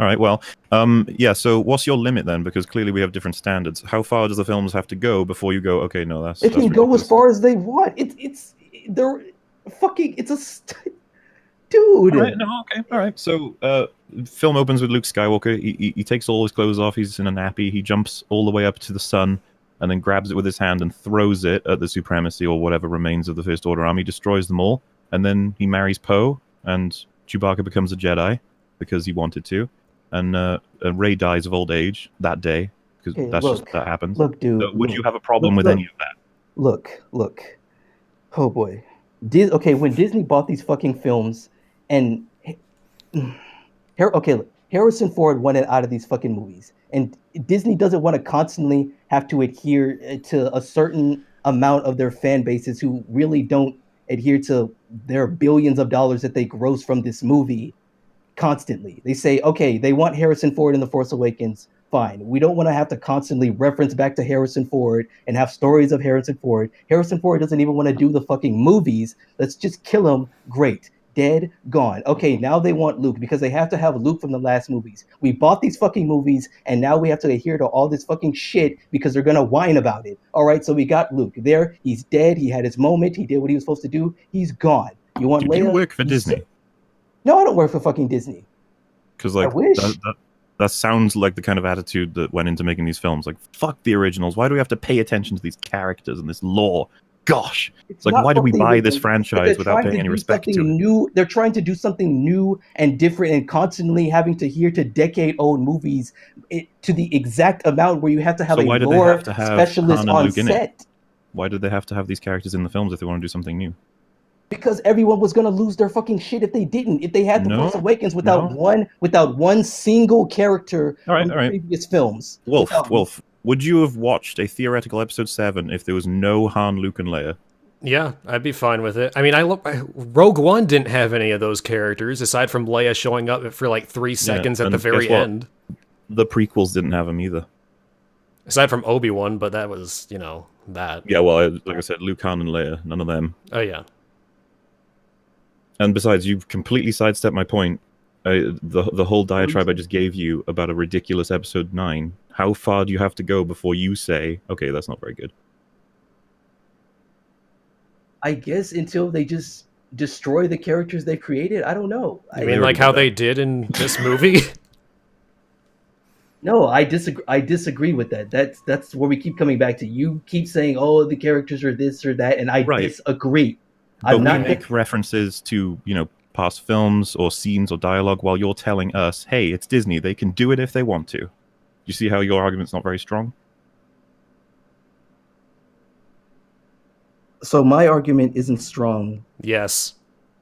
All right, well, yeah, so what's your limit then? Because clearly we have different standards. How far does the films have to go before you go, okay, no, that's It can that's go ridiculous. as far as they want. They're fucking. Dude. All right, no, okay, all right. So, film opens with Luke Skywalker. He takes all his clothes off. He's in a nappy. He jumps all the way up to the sun, and then grabs it with his hand and throws it at the supremacy or whatever remains of the First Order army. Destroys them all, and then he marries Poe, and Chewbacca becomes a Jedi because he wanted to, and Rey dies of old age that day because that happens. Look, dude. So would you have a problem with any of that? Look. Oh boy. When Disney bought these fucking films, and Harrison Ford wanted out of these fucking movies, and Disney doesn't want to constantly have to adhere to a certain amount of their fan bases who really don't adhere to their billions of dollars that they gross from this movie constantly. They say, okay, they want Harrison Ford in The Force Awakens. Fine. We don't want to have to constantly reference back to Harrison Ford and have stories of Harrison Ford. Harrison Ford doesn't even want to do the fucking movies. Let's just kill him. Great. Dead, gone. Okay, now they want Luke because they have to have Luke from the last movies. We bought these fucking movies and now we have to adhere to all this fucking shit because they're going to whine about it. All right, so we got Luke there. He's dead. He had his moment. He did what he was supposed to do. He's gone. You want Do Leia? you work for Disney? No, I don't work for fucking Disney. Because like I wish. that sounds like the kind of attitude that went into making these films. Like, fuck the originals. Why do we have to pay attention to these characters and this lore? gosh. It's like, not why did we what they buy would this do, but franchise they're without trying paying to any do respect to something it? new. They're trying to do something new and different, and constantly having to adhere to decade-old movies to the exact amount where you have to have So a why did they have lore to have specialist Han and on Luke in it? set. Why did they have to have these characters in the films if they want to do something new? Because everyone was gonna lose their fucking shit if they didn't. If they had the Force No, Awakens no. without one single character All right, from all the right. previous films. Wolf, would you have watched a theoretical Episode 7 if there was no Han, Luke, and Leia? Yeah, I'd be fine with it. I mean, Rogue One didn't have any of those characters aside from Leia showing up for like 3 seconds at the and very guess what? end. The prequels didn't have them either. Aside from Obi-Wan, but that was, that. Yeah, well, like I said, Luke, Han, and Leia, none of them. Oh yeah. And besides, you've completely sidestepped my point. The whole diatribe I just gave you about a ridiculous Episode 9. How far do you have to go before you say, okay, that's not very good? I guess until they just destroy the characters they've created. I don't know. I mean, like how they did in this movie? No, I disagree. I disagree with that. That's where we keep coming back to. You keep saying, "Oh, the characters are this or that," and I disagree. But we make references to, past films or scenes or dialogue while you're telling us, hey, it's Disney. They can do it if they want to. You see how your argument's not very strong? So my argument isn't strong. Yes.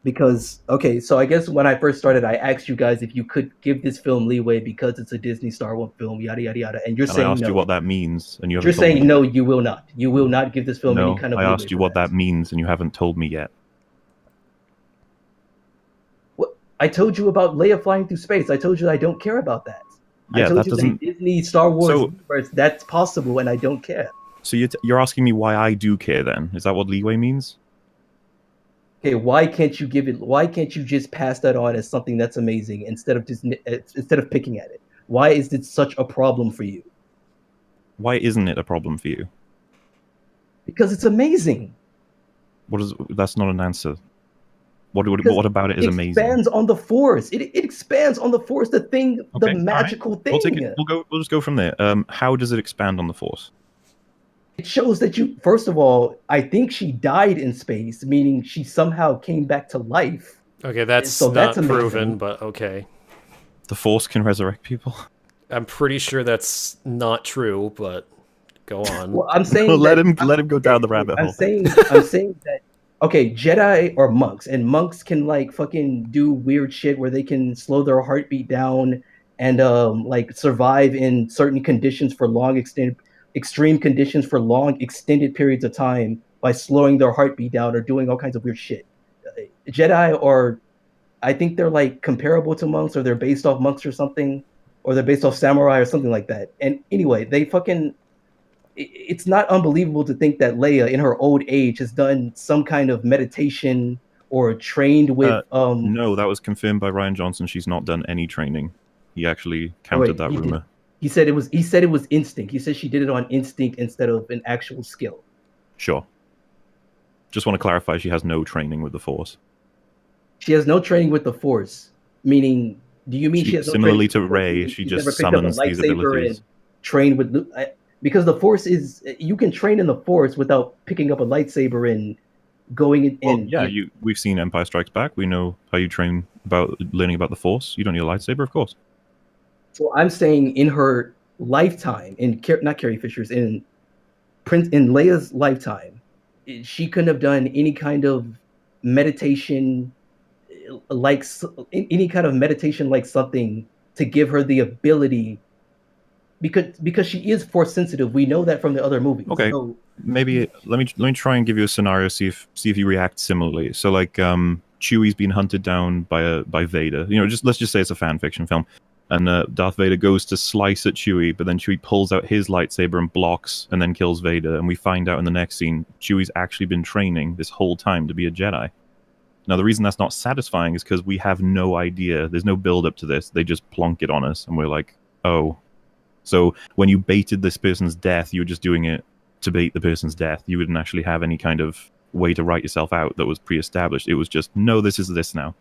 Because, okay, so I guess when I first started, I asked you guys if you could give this film leeway because it's a Disney Star Wars film, yada, yada, yada. And you're saying I asked no. you what that means, and you're saying no, you will not. You will not give this film any kind of leeway. I asked you what that means, and you haven't told me yet. I told you about Leia flying through space. I told you I don't care about that. Yeah, I told that you doesn't... Disney Star Wars universe, that's possible, and I don't care. So you're asking me why I do care then? Is that what leeway means? Okay, why can't you give it? Why can't you just pass that on as something that's amazing instead of picking at it? Why is it such a problem for you? Why isn't it a problem for you? Because it's amazing. That's not an answer. What about it is amazing? It expands on the Force. It expands on the Force. The magical thing. We'll just go from there. How does it expand on the Force? It shows that first of all, I think she died in space, meaning she somehow came back to life. Okay, that's not proven, but okay. The Force can resurrect people? I'm pretty sure that's not true, but go on. Well, I'm saying let him go down the rabbit hole. I'm saying that okay, Jedi are monks, and monks can like fucking do weird shit where they can slow their heartbeat down and like survive in certain conditions for extreme conditions for long extended periods of time by slowing their heartbeat down or doing all kinds of weird shit. Jedi are, I think they're like comparable to monks, or they're based off monks or something, or they're based off samurai or something like that. And anyway, it's not unbelievable to think that Leia in her old age has done some kind of meditation or trained with no, that was confirmed by Rian Johnson. She's not done any training. He actually countered that rumor. He said it was instinct. He said she did it on instinct instead of an actual skill. Sure. Just want to clarify, she has no training with the Force. She has no training with the Force, meaning, do you mean she has no similarly to Rey, she just summons these abilities. And trained with Luke? Because the Force is, you can train in the Force without picking up a lightsaber and going in. We've seen Empire Strikes Back. We know how you train about learning about the Force. You don't need a lightsaber, of course. So I'm saying in her lifetime, not Carrie Fisher's, in Leia's lifetime, she couldn't have done any kind of meditation, like something to give her the ability, because she is Force sensitive. We know that from the other movies. Okay, so, maybe let me try and give you a scenario. See if you react similarly. So like Chewie's been hunted down by Vader. Let's just say it's a fan fiction film. And Darth Vader goes to slice at Chewie, but then Chewie pulls out his lightsaber and blocks and then kills Vader. And we find out in the next scene, Chewie's actually been training this whole time to be a Jedi. Now, the reason that's not satisfying is because we have no idea. There's no build-up to this. They just plonk it on us, and we're like, oh. So when you baited this person's death, you were just doing it to bait the person's death. You wouldn't actually have any kind of way to write yourself out that was pre-established. It was just, no, this is this now.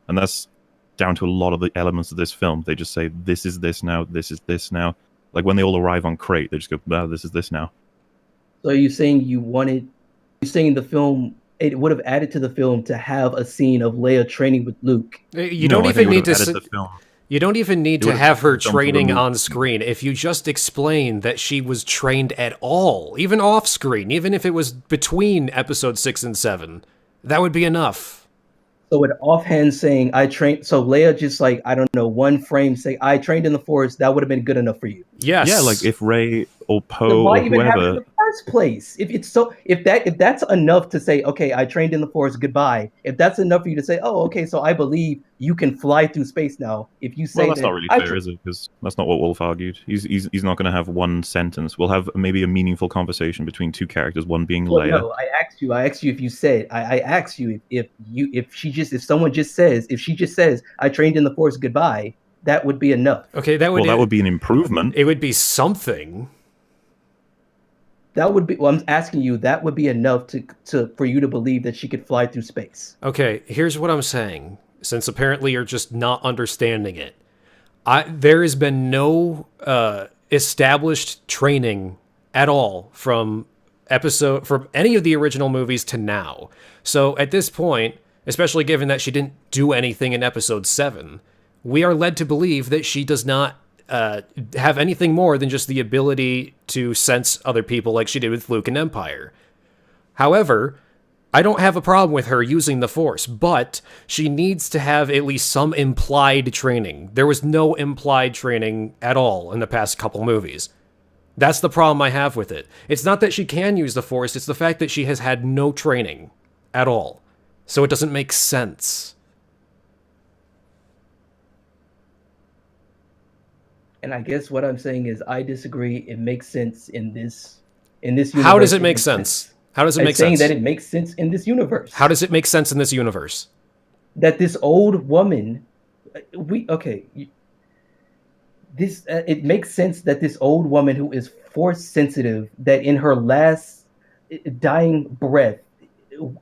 And that's down to a lot of the elements of this film. They just say, this is this now, this is this now. Like when they all arrive on Crate, they just go, this is this now. So are you saying you wanted You're saying the film, it would have added to the film to have a scene of Leia training with Luke. You No, don't I think even it would need have to. added the film. You don't even need It to would have have her added the film to training remove on the screen. If you just explain that she was trained at all, even off screen, even if it was between episode 6 and 7, that would be enough. So an offhand saying I trained, so Leia just like, I don't know, one frame say I trained in the Force, that would have been good enough for you. Yes. Yeah, like if Rey or Then Poe why or even have it in whoever. the first place? If that's enough to say, okay, I trained in the Force, goodbye. If that's enough for you to say, oh, okay, so I believe you can fly through space now. If you say Well, that's that not really fair, is it? Because that's not what Wolf argued. He's not going to have one sentence. We'll have maybe a meaningful conversation between two characters, one being well, Leia. no, I asked you if you said, I asked you if someone just says, if she just says, I trained in the Force, goodbye, that would be enough. Okay, that would be an improvement. It would be something. That would be. Well, I'm asking you. That would be enough for you to believe that she could fly through space. Okay, here's what I'm saying. Since apparently you're just not understanding it, there has been no established training at all from any of the original movies to now. So at this point, especially given that she didn't do anything in episode 7, we are led to believe that she does not have anything more than just the ability to sense other people like she did with Luke and Empire. However, I don't have a problem with her using the Force, but she needs to have at least some implied training. There was no implied training at all in the past couple movies. That's the problem I have with it. It's not that she can use the Force, it's the fact that she has had no training at all. So it doesn't make sense. And I guess what I'm saying is I disagree. It makes sense in this universe. How does it make sense? How does it make sense? I'm saying that it makes sense in this universe. How does it make sense in this universe? That this old woman, it makes sense that this old woman who is Force sensitive, that in her last dying breath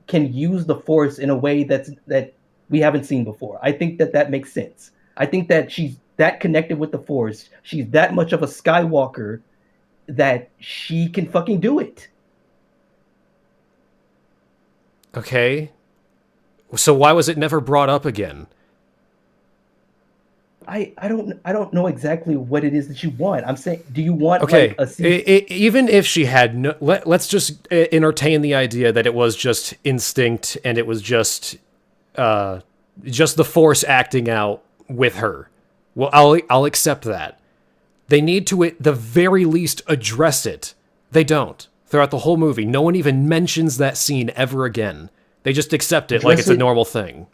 can use the Force in a way that we haven't seen before. I think that makes sense. I think that she's that connected with the Force. She's that much of a Skywalker that she can fucking do it. Okay. So why was it never brought up again? I don't know exactly what it is that you want. I'm saying, do you want okay? Like a scene? Even if she had no, let's just entertain the idea that it was just instinct and it was just the Force acting out with her. Well, I'll accept that. They need to, at the very least, address it. They don't. Throughout the whole movie, no one even mentions that scene ever again. They just accept it like it's a normal thing.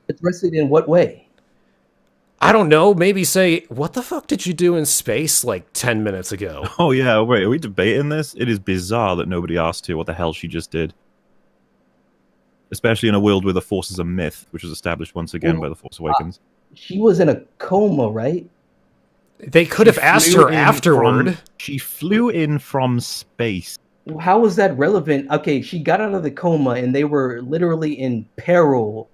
Address it in what way? I don't know. Maybe say, what the fuck did you do in space like 10 minutes ago? Oh, yeah. Wait, are we debating this? It is bizarre that nobody asked her what the hell she just did. Especially in a world where the Force is a myth, which was established once again by The Force Awakens. She was in a coma, right? They could have asked her afterward. She flew in from space. How was that relevant? Okay, she got out of the coma and they were literally in peril.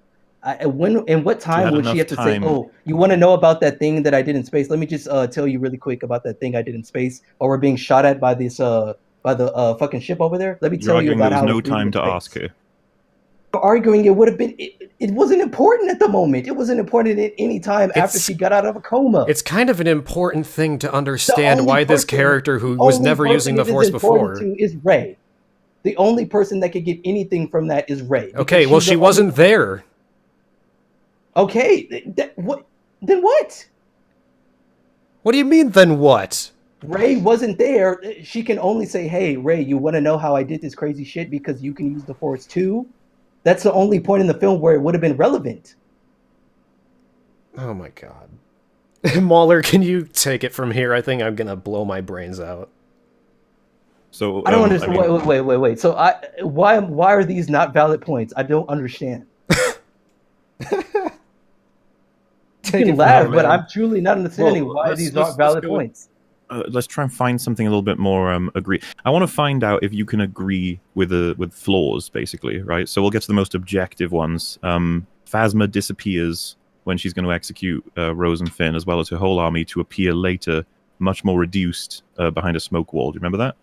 What time would she have to say, oh, you want to know about that thing that I did in space? Let me just tell you really quick about that thing I did in space while we're being shot at by this by the fucking ship over there. Let me tell you about how there was no time to ask her. Arguing it would have been, it wasn't important at the moment. It wasn't important at any time after she got out of a coma. It's kind of an important thing to understand why this character who was never using the Force before is Rey. The only person that could get anything from that is Rey. Okay, well, she wasn't there. Okay, what? Then what? What do you mean, then what? Rey wasn't there. She can only say, hey, Rey, you want to know how I did this crazy shit because you can use the Force too? That's the only point in the film where it would have been relevant. Oh my god. Mauler, can you take it from here? I think I'm gonna blow my brains out. So I don't understand. Wait. So why are these not valid points? I don't understand. You can laugh, but I'm truly not understanding why these aren't valid points. Let's try and find something a little bit more agree. I want to find out if you can agree with flaws, basically, right? So we'll get to the most objective ones. Phasma disappears when she's going to execute Rose and Finn, as well as her whole army, to appear later, much more reduced behind a smoke wall. Do you remember that?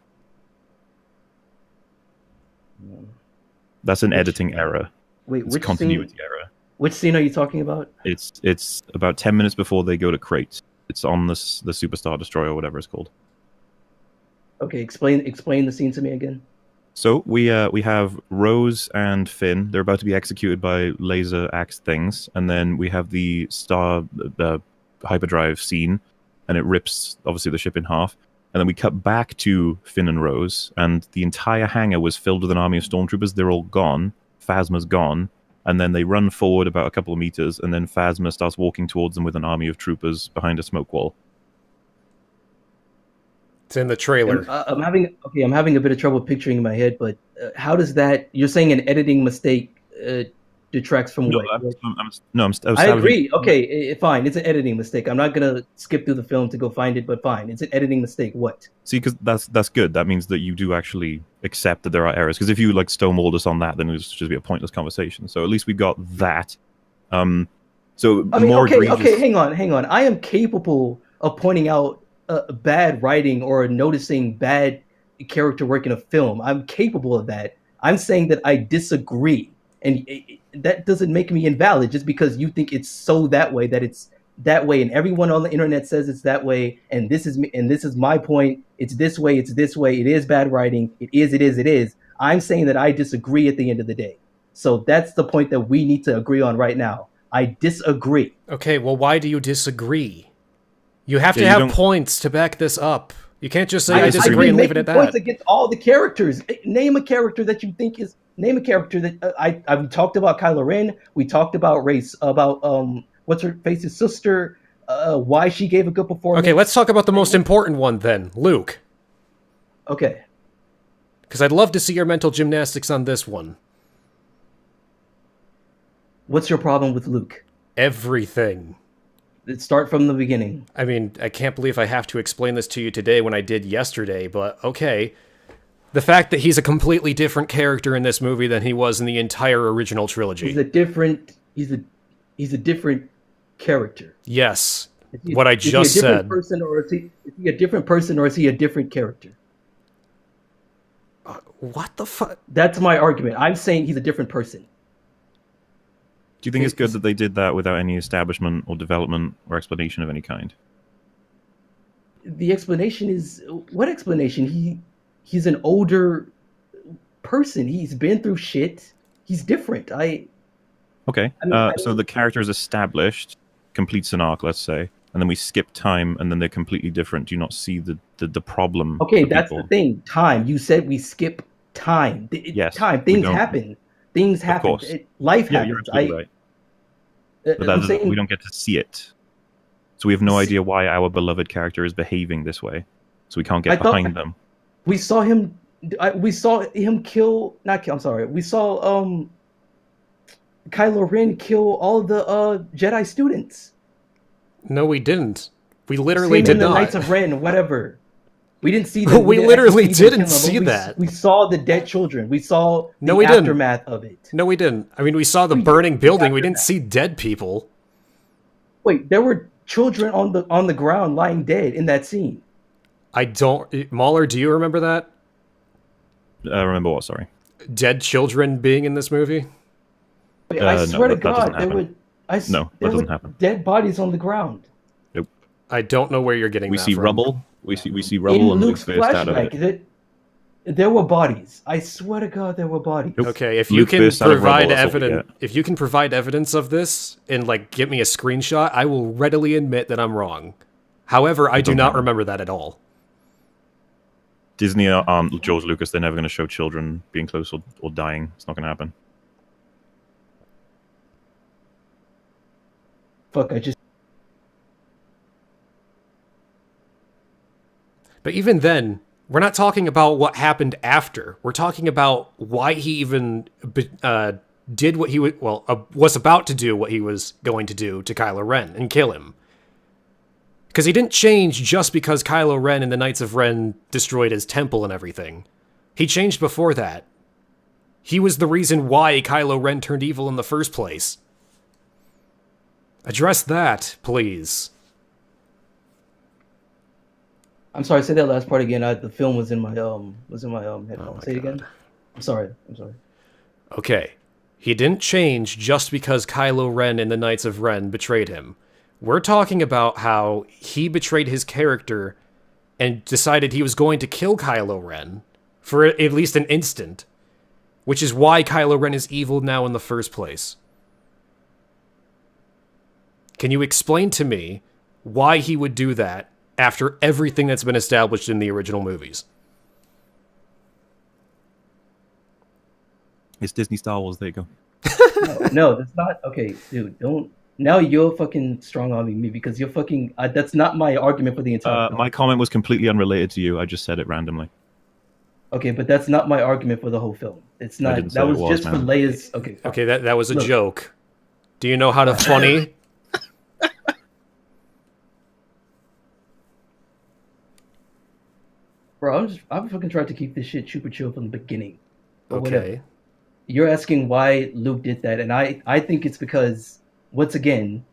That's an Which- editing error. Wait, It's a continuity error. which scene are you talking about? It's about 10 minutes before they go to Crate. It's on the Superstar Destroyer or whatever it's called. Okay, explain the scene to me again. So we have Rose and Finn. They're about to be executed by laser axe things, and then we have the hyperdrive scene, and it rips obviously the ship in half. And then we cut back to Finn and Rose, and the entire hangar was filled with an army of stormtroopers. They're all gone. Phasma's gone, and then they run forward about a couple of meters, and then Phasma starts walking towards them with an army of troopers behind a smoke wall. It's in the trailer. I'm having a bit of trouble picturing in my head, but how does that? You're saying an editing mistake detracts from No, what? I agree. Okay, fine. It's an editing mistake. I'm not gonna skip through the film to go find it, but fine. It's an editing mistake. What? See, because that's good. That means that you do actually accept that there are errors. Because if you like stonewalled us on that, then it would just be a pointless conversation. So at least we got that. So I mean, more okay, egregious... hang on. I am capable of pointing out bad writing or noticing bad character work in a film. I'm capable of that. I'm saying that I disagree, and that doesn't make me invalid just because you think it's so that way that it's that way, and everyone on the internet says it's that way, and this is my point. It's this way. It is bad writing. It is. I'm saying that I disagree at the end of the day. So that's the point that we need to agree on right now. I disagree. Okay, well, why do you disagree? You have to have points to back this up. You can't just say I disagree and leave it at that. Points against all the characters. Name a character that you think is. Name a character that we talked about Kylo Ren. We talked about race. About what's her face's sister. Why she gave a good performance. Okay, let's talk about the most important one then, Luke. Okay. Because I'd love to see your mental gymnastics on this one. What's your problem with Luke? Everything. Let's start from the beginning. I mean, I can't believe I have to explain this to you today when I did yesterday, but okay. The fact that he's a completely different character in this movie than he was in the entire original trilogy. He's a different character. Yes. What I just said. Is he a different person or is he a different character? What the fuck? That's my argument. I'm saying he's a different person. Do you think it's good that they did that without any establishment or development or explanation of any kind? The explanation is... What explanation? He's an older person. He's been through shit. He's different. Okay. So the character is established, completes an arc, let's say, and then we skip time, and then they're completely different. Do you not see the problem? Okay, that's the thing. Time. You said we skip time. Yes. Time. Things happen. Things happen. Of course. Life happens. You're absolutely right. But we don't get to see it. So we have no idea why our beloved character is behaving this way. So we can't get behind them. We saw him kill... Not kill, I'm sorry. We saw Kylo Ren kill all the Jedi students. No, we didn't. We literally did not. The Knights of Ren, whatever. We didn't see that. We literally didn't see that. We saw the dead children. We saw the aftermath of it. No, we didn't. I mean, we saw the burning building. We didn't see dead people. Wait, there were children on the ground lying dead in that scene. I don't... Mahler, do you remember that? Remember what, sorry? Dead children being in this movie? Wait, I swear to God, that doesn't happen. Dead bodies on the ground. Nope. I don't know where you're getting that from. We see rubble. We see rubble and Luke's burst out of it. There were bodies. I swear to God, there were bodies. Nope. Okay, if you can provide evidence of this and like give me a screenshot, I will readily admit that I'm wrong. However, I do not remember that at all. Disney George Lucas, they're never going to show children being close or dying. It's not going to happen. Fuck, I just... But even then, we're not talking about what happened after. We're talking about why he even did what he was about to do what he was going to do to Kylo Ren and kill him. Because he didn't change just because Kylo Ren and the Knights of Ren destroyed his temple and everything. He changed before that. He was the reason why Kylo Ren turned evil in the first place. Address that, please. I'm sorry, say that last part again. The film was in my headphones. Say it again. I'm sorry. I'm sorry. Okay. He didn't change just because Kylo Ren and the Knights of Ren betrayed him. We're talking about how he betrayed his character and decided he was going to kill Kylo Ren for at least an instant, which is why Kylo Ren is evil now in the first place. Can you explain to me why he would do that after everything that's been established in the original movies? It's Disney Star Wars. There you go. No, that's not okay, dude. Don't. Now you're fucking strong arming me because you're fucking. That's not my argument for the entire film. My comment was completely unrelated to you. I just said it randomly. Okay, but that's not my argument for the whole film. It's not. didn't say That it was was, just for man. Leia's. Okay. Fine. Okay, that was a Look. joke. Do you know how to funny? Bro, I'm fucking trying to keep this shit super chill from the beginning. But whatever. Okay. You're asking why Luke did that, and I think it's because once again,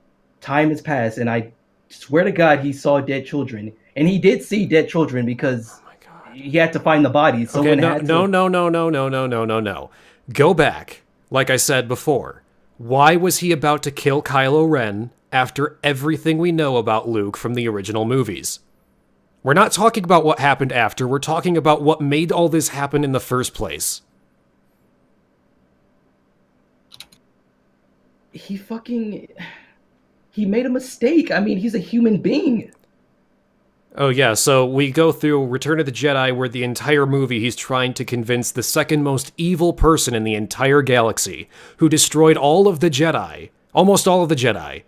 time has passed, and I swear to God he saw dead children, and he did see dead children because Oh my God. he had to find the bodies. Okay, Someone no, had to. no. Go back. Like I said before, why was he about to kill Kylo Ren after everything we know about Luke from the original movies? We're not talking about what happened after, we're talking about what made all this happen in the first place. He made a mistake. I mean, he's a human being. Oh yeah, so we go through Return of the Jedi where the entire movie he's trying to convince the second most evil person in the entire galaxy, who destroyed all of the Jedi, almost all of the Jedi.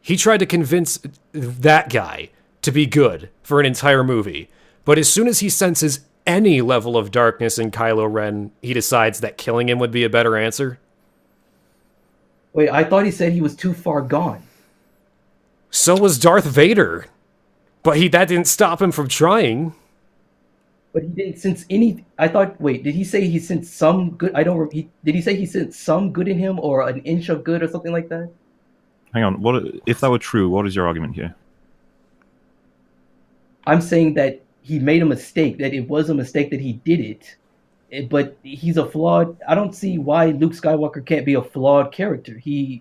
He tried to convince that guy to be good for an entire movie, but as soon as he senses any level of darkness in Kylo Ren, he decides that killing him would be a better answer. Wait, I thought he said he was too far gone. So was Darth Vader. But that didn't stop him from trying. But he didn't sense any. I thought. Wait, did he say he sensed some good? I don't. Did he say he sensed some good in him, or an inch of good, or something like that? Hang on. What if that were true? What is your argument here? I'm saying that he made a mistake. That it was a mistake that he did it. But he's a flawed. I don't see why Luke Skywalker can't be a flawed character. He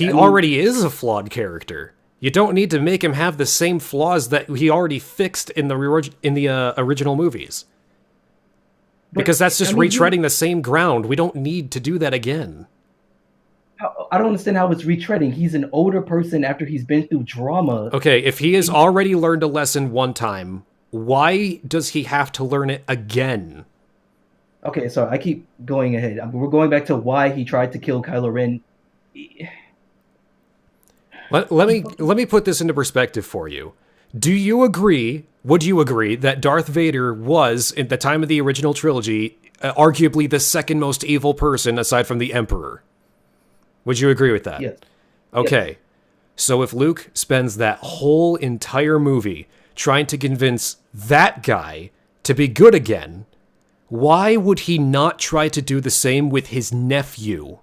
already is a flawed character. You don't need to make him have the same flaws that he already fixed in the original movies. Because that's just retreading the same ground. We don't need to do that again. I don't understand how it's retreading. He's an older person after he's been through drama. Okay, if he has already learned a lesson one time, why does he have to learn it again? Okay, so I keep going ahead. We're going back to why he tried to kill Kylo Ren. Let me put this into perspective for you. Would you agree that Darth Vader was, at the time of the original trilogy, arguably the second most evil person aside from the Emperor? Would you agree with that? Yes. Okay. Yes. So if Luke spends that whole entire movie trying to convince that guy to be good again, why would he not try to do the same with his nephew?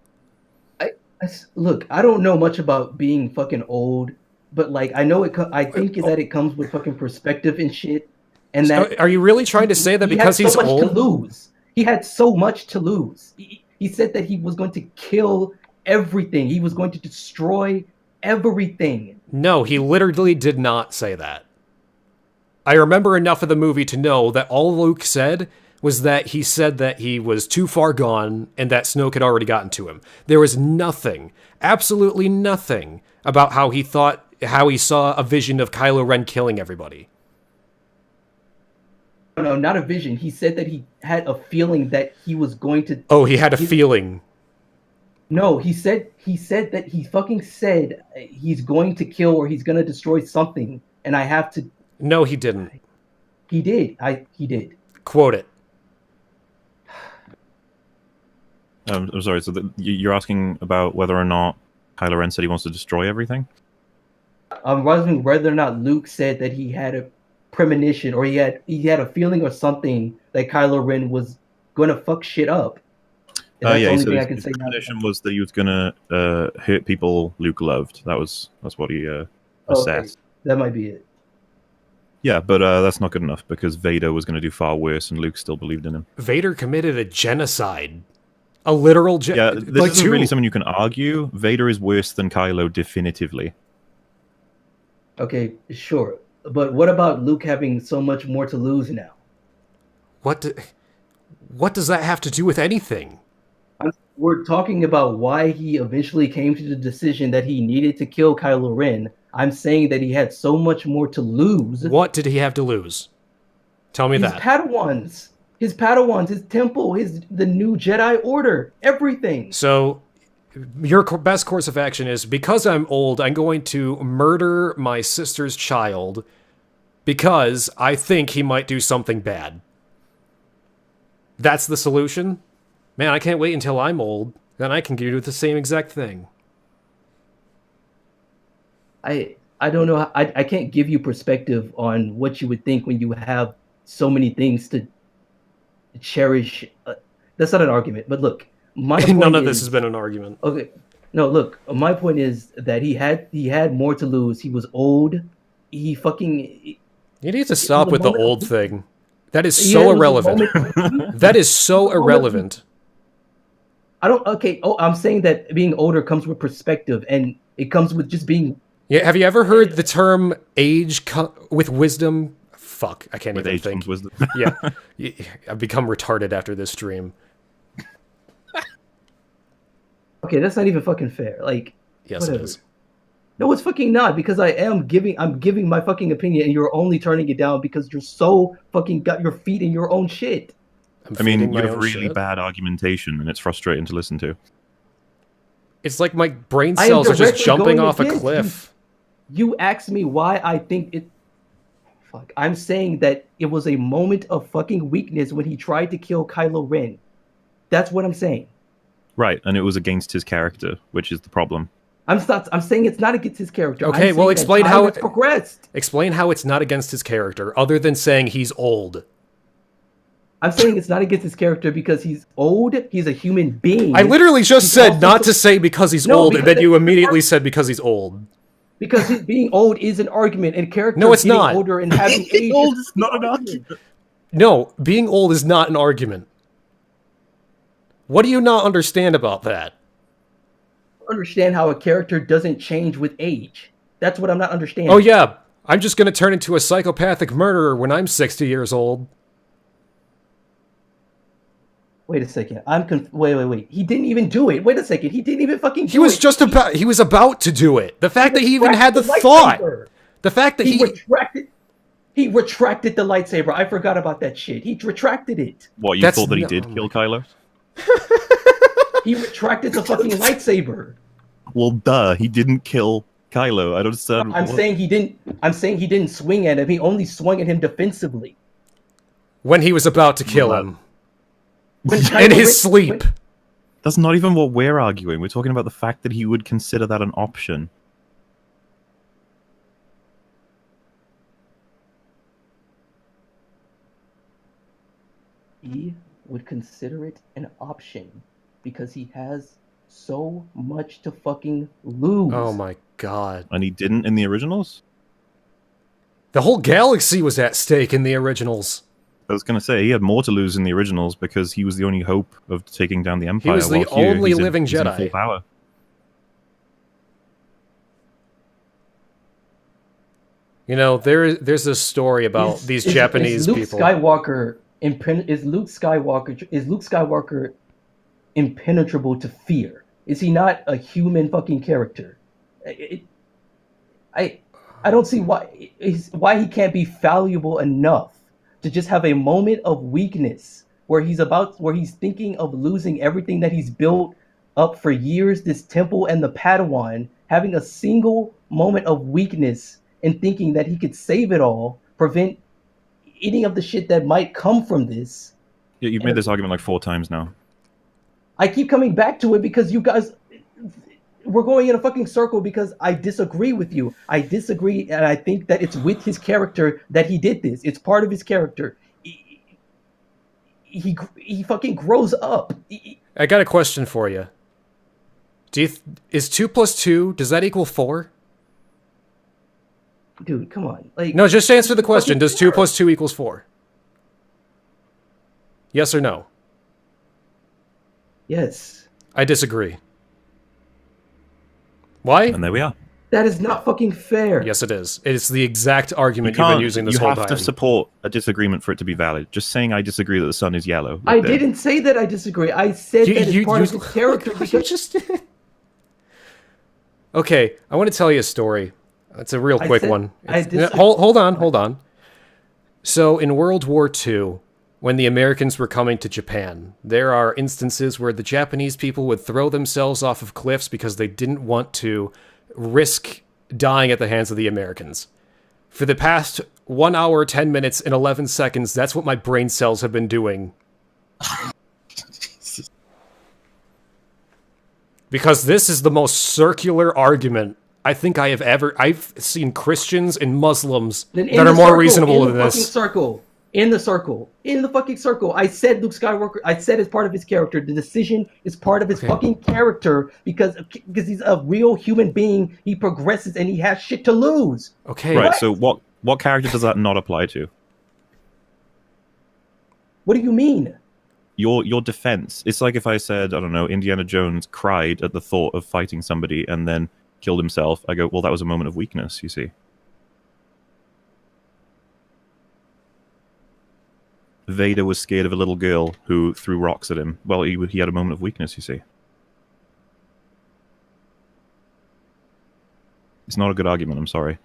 Look, I don't know much about being fucking old, but like I know it. I think that it comes with fucking perspective and shit. And that are you really trying to say that because he's old? old? To lose. He had so much to lose. He said that he was going to kill everything. He was going to destroy everything. No, he literally did not say that. I remember enough of the movie to know that all Luke said was that he said that he was too far gone and that Snoke had already gotten to him. There was nothing, absolutely nothing, about how he saw a vision of Kylo Ren killing everybody. No, not a vision. He said that he had a feeling that he was going to... Oh, he had a feeling. No, he said that he fucking said he's going to kill or he's going to destroy something, and I have to... No, he didn't. He did. He did. Quote it. I'm sorry. So you're asking about whether or not Kylo Ren said he wants to destroy everything? I'm wondering whether or not Luke said that he had a premonition or he had a feeling or something that Kylo Ren was going to fuck shit up. Yeah. His premonition was that he was going to hurt people Luke loved. That's what he assessed. Okay. That might be it. Yeah, but that's not good enough because Vader was going to do far worse, and Luke still believed in him. Vader committed a genocide. A literal Yeah, this like isn't two. really something you can argue. Vader is worse than Kylo, definitively. Okay, sure. But what about Luke having so much more to lose now? What does that have to do with anything? We're talking about why he eventually came to the decision that he needed to kill Kylo Ren. I'm saying that he had so much more to lose. What did he have to lose? Tell me His that. His Padawans, his temple, the new Jedi Order, everything. So, your best course of action is, because I'm old, I'm going to murder my sister's child because I think he might do something bad. That's the solution? Man, I can't wait until I'm old. Then I can do the same exact thing. I don't know. I can't give you perspective on what you would think when you have so many things to cherish. That's not an argument. But look, my point None of is, this has been an argument. okay. No, look. My point is that he had more to lose. He was old. He fucking. You need to stop with the old thing. That is Yeah, so it was a irrelevant. moment- That is so irrelevant. I don't. Okay. Oh, I'm saying that being older comes with perspective, and it comes with just being. Yeah, have you ever heard the term age with wisdom? Fuck, I can't With even age think. comes wisdom. Yeah, I've become retarded after this stream. Okay, that's not even fucking fair. Like, Yes, whatever. it is. No, it's fucking not, because I'm giving my fucking opinion, and you're only turning it down because you're so fucking got your feet in your own shit. I mean, feeding you my have own really shit. bad argumentation, and it's frustrating to listen to. It's like my brain I am cells are just directly jumping going off a against cliff. You asked me why I think it. Fuck. I'm saying that it was a moment of fucking weakness when he tried to kill Kylo Ren. That's what I'm saying. Right, and it was against his character, which is the problem. I'm saying it's not against his character. Okay, I'm well, saying that explain time how has progressed. Explain how it's not against his character, other than saying he's old. I'm saying it's not against his character because he's old. He's a human being. I literally just He's said also not to say because he's No, old, and because then you that's- immediately said because he's old. Because being old is an argument, and characters No, it's getting not. older and having age Old is is not an argument. No, being old is not an argument. What do you not understand about that? Understand how a character doesn't change with age. That's what I'm not understanding. Oh yeah, I'm just gonna turn into a psychopathic murderer when I'm 60 years old. Wait a second. Wait. He didn't even do it. Wait a second. He didn't even fucking do He was it. just about he was about to do it. The fact that he even had the retracted thought. lightsaber. The fact that He retracted the lightsaber. I forgot about that shit. He retracted it. What, you That's thought that he no- did oh kill my Kylo? He retracted the fucking lightsaber. Well, duh, he didn't kill Kylo. I don't understand. I'm saying he didn't swing at him. He only swung at him defensively. when he was about to kill him When in Kylo Ren- his sleep. That's not even what we're arguing. We're talking about the fact that he would consider that an option. He would consider it an option because he has so much to fucking lose. Oh my god. And he didn't in the originals? The whole galaxy was at stake in the originals. I was going to say, he had more to lose in the originals because he was the only hope of taking down the Empire. was the while here, only he's in- living he's in Jedi. full power. You know, there's this story about these Japanese Luke people. Is Luke Skywalker impenetrable to fear? Is he not a human fucking character? I don't see why he can't be fallible enough to just have a moment of weakness where he's thinking of losing everything that he's built up for years, this temple and the Padawan, having a single moment of weakness and thinking that he could save it all, prevent any of the shit that might come from this. Yeah, you've made this argument like 4 times now. I keep coming back to it because you guys, we're going in a fucking circle because I disagree with you. I disagree, and I think that it's with his character that he did this. It's part of his character. He fucking grows up. I got a question for you. Is 2 + 2, does that equal 4? dude, come on. Like, No, just answer the question. Does 2 plus 2 equals 4? Yes or no? yes. I disagree. Why? And there we are. That is not fucking fair. Yes, it is. It's the exact You argument you've been can't. using this You whole have time. to support a disagreement for it to be valid. Just saying I disagree that the sun is yellow. I didn't say that I disagree. I said that it's part of his character. You just... Okay, I want to tell you a story. It's a real quick one. Hold on. So, in World War II, when the Americans were coming to Japan, there are instances where the Japanese people would throw themselves off of cliffs because they didn't want to risk dying at the hands of the Americans. For the past 1 hour, 10 minutes, and 11 seconds, that's what my brain cells have been doing. Because this is the most circular argument I think I have ever... I've seen Christians and Muslims that are more reasonable than this. In the fucking circle. I said Luke Skywalker. I said it's part of his character. The decision is part of his fucking character because he's a real human being. He progresses and he has shit to lose. Okay. Right. So what character does that not apply to? What do you mean? Your defense. It's like if I said, I don't know, Indiana Jones cried at the thought of fighting somebody and then killed himself. I go, well, that was a moment of weakness, you see. Vader was scared of a little girl who threw rocks at him. Well, he had a moment of weakness, you see. It's not a good argument, I'm sorry.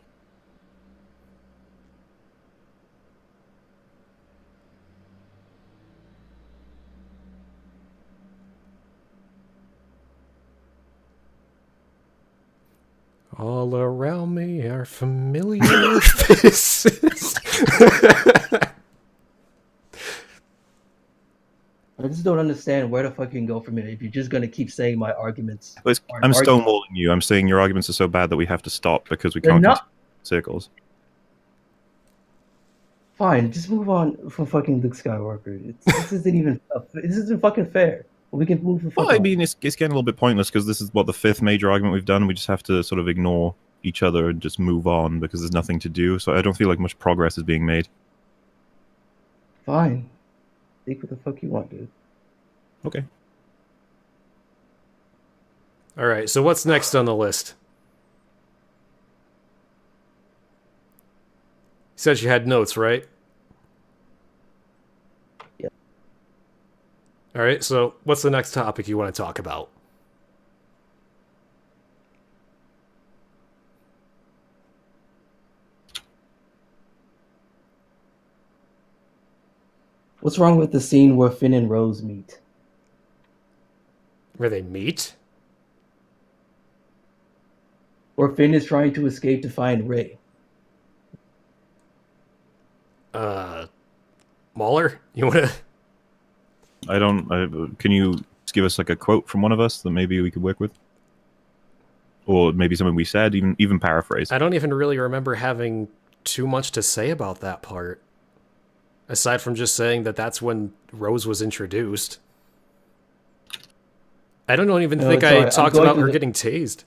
All around me are familiar faces. I just don't understand where the fuck you can go from here if you're just gonna keep saying my arguments. I'm stonewalling you. I'm saying your arguments are so bad that we have to stop because we can't continue circles. Fine, just move on from fucking Luke Skywalker. This isn't fucking fair. We can move the fuck Well, I on. mean, it's getting a little bit pointless because this is the fifth major argument we've done. We just have to sort of ignore each other and just move on because there's nothing to do. So I don't feel like much progress is being made. Fine. Think what the fuck you want, dude. Okay. All right, so what's next on the list? You said you had notes, right? Yeah. All right, so what's the next topic you want to talk about? What's wrong with the scene where Finn and Rose meet? Where they meet? Where Finn is trying to escape to find Rey. Mauler? You want to... Can you just give us like a quote from one of us that maybe we could work with? Or maybe something we said, even paraphrase. I don't even really remember having too much to say about that part. Aside from just saying that that's when Rose was introduced. I don't even think I talked about her getting tased.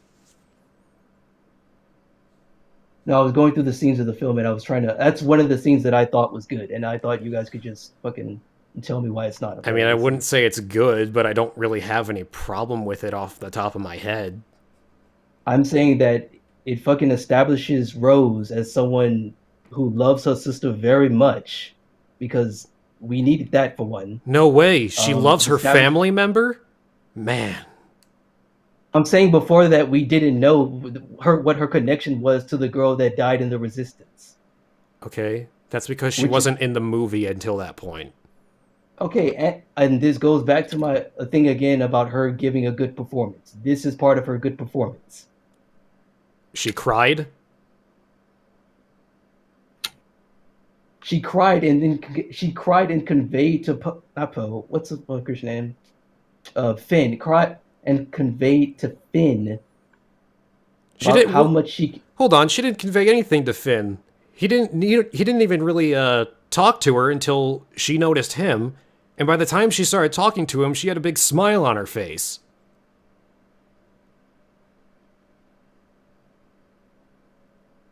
No, I was going through the scenes of the film and I was trying to... That's one of the scenes that I thought was good. And I thought you guys could just fucking tell me why it's not. I mean, I wouldn't say it's good, but I don't really have any problem with it off the top of my head. I'm saying that it fucking establishes Rose as someone who loves her sister very much. Because we needed that for one. No way. She loves her family member? Man. I'm saying before that we didn't know what her connection was to the girl that died in the Resistance. Okay. That's because she wasn't in the movie until that point. Okay, and this goes back to my thing again about her giving a good performance. This is part of her good performance. She cried? She cried and conveyed to Poe. What's the fucker's name? Finn. Cried and conveyed to Finn. Hold on, she didn't convey anything to Finn. He didn't even really talk to her until she noticed him, and by the time she started talking to him, she had a big smile on her face.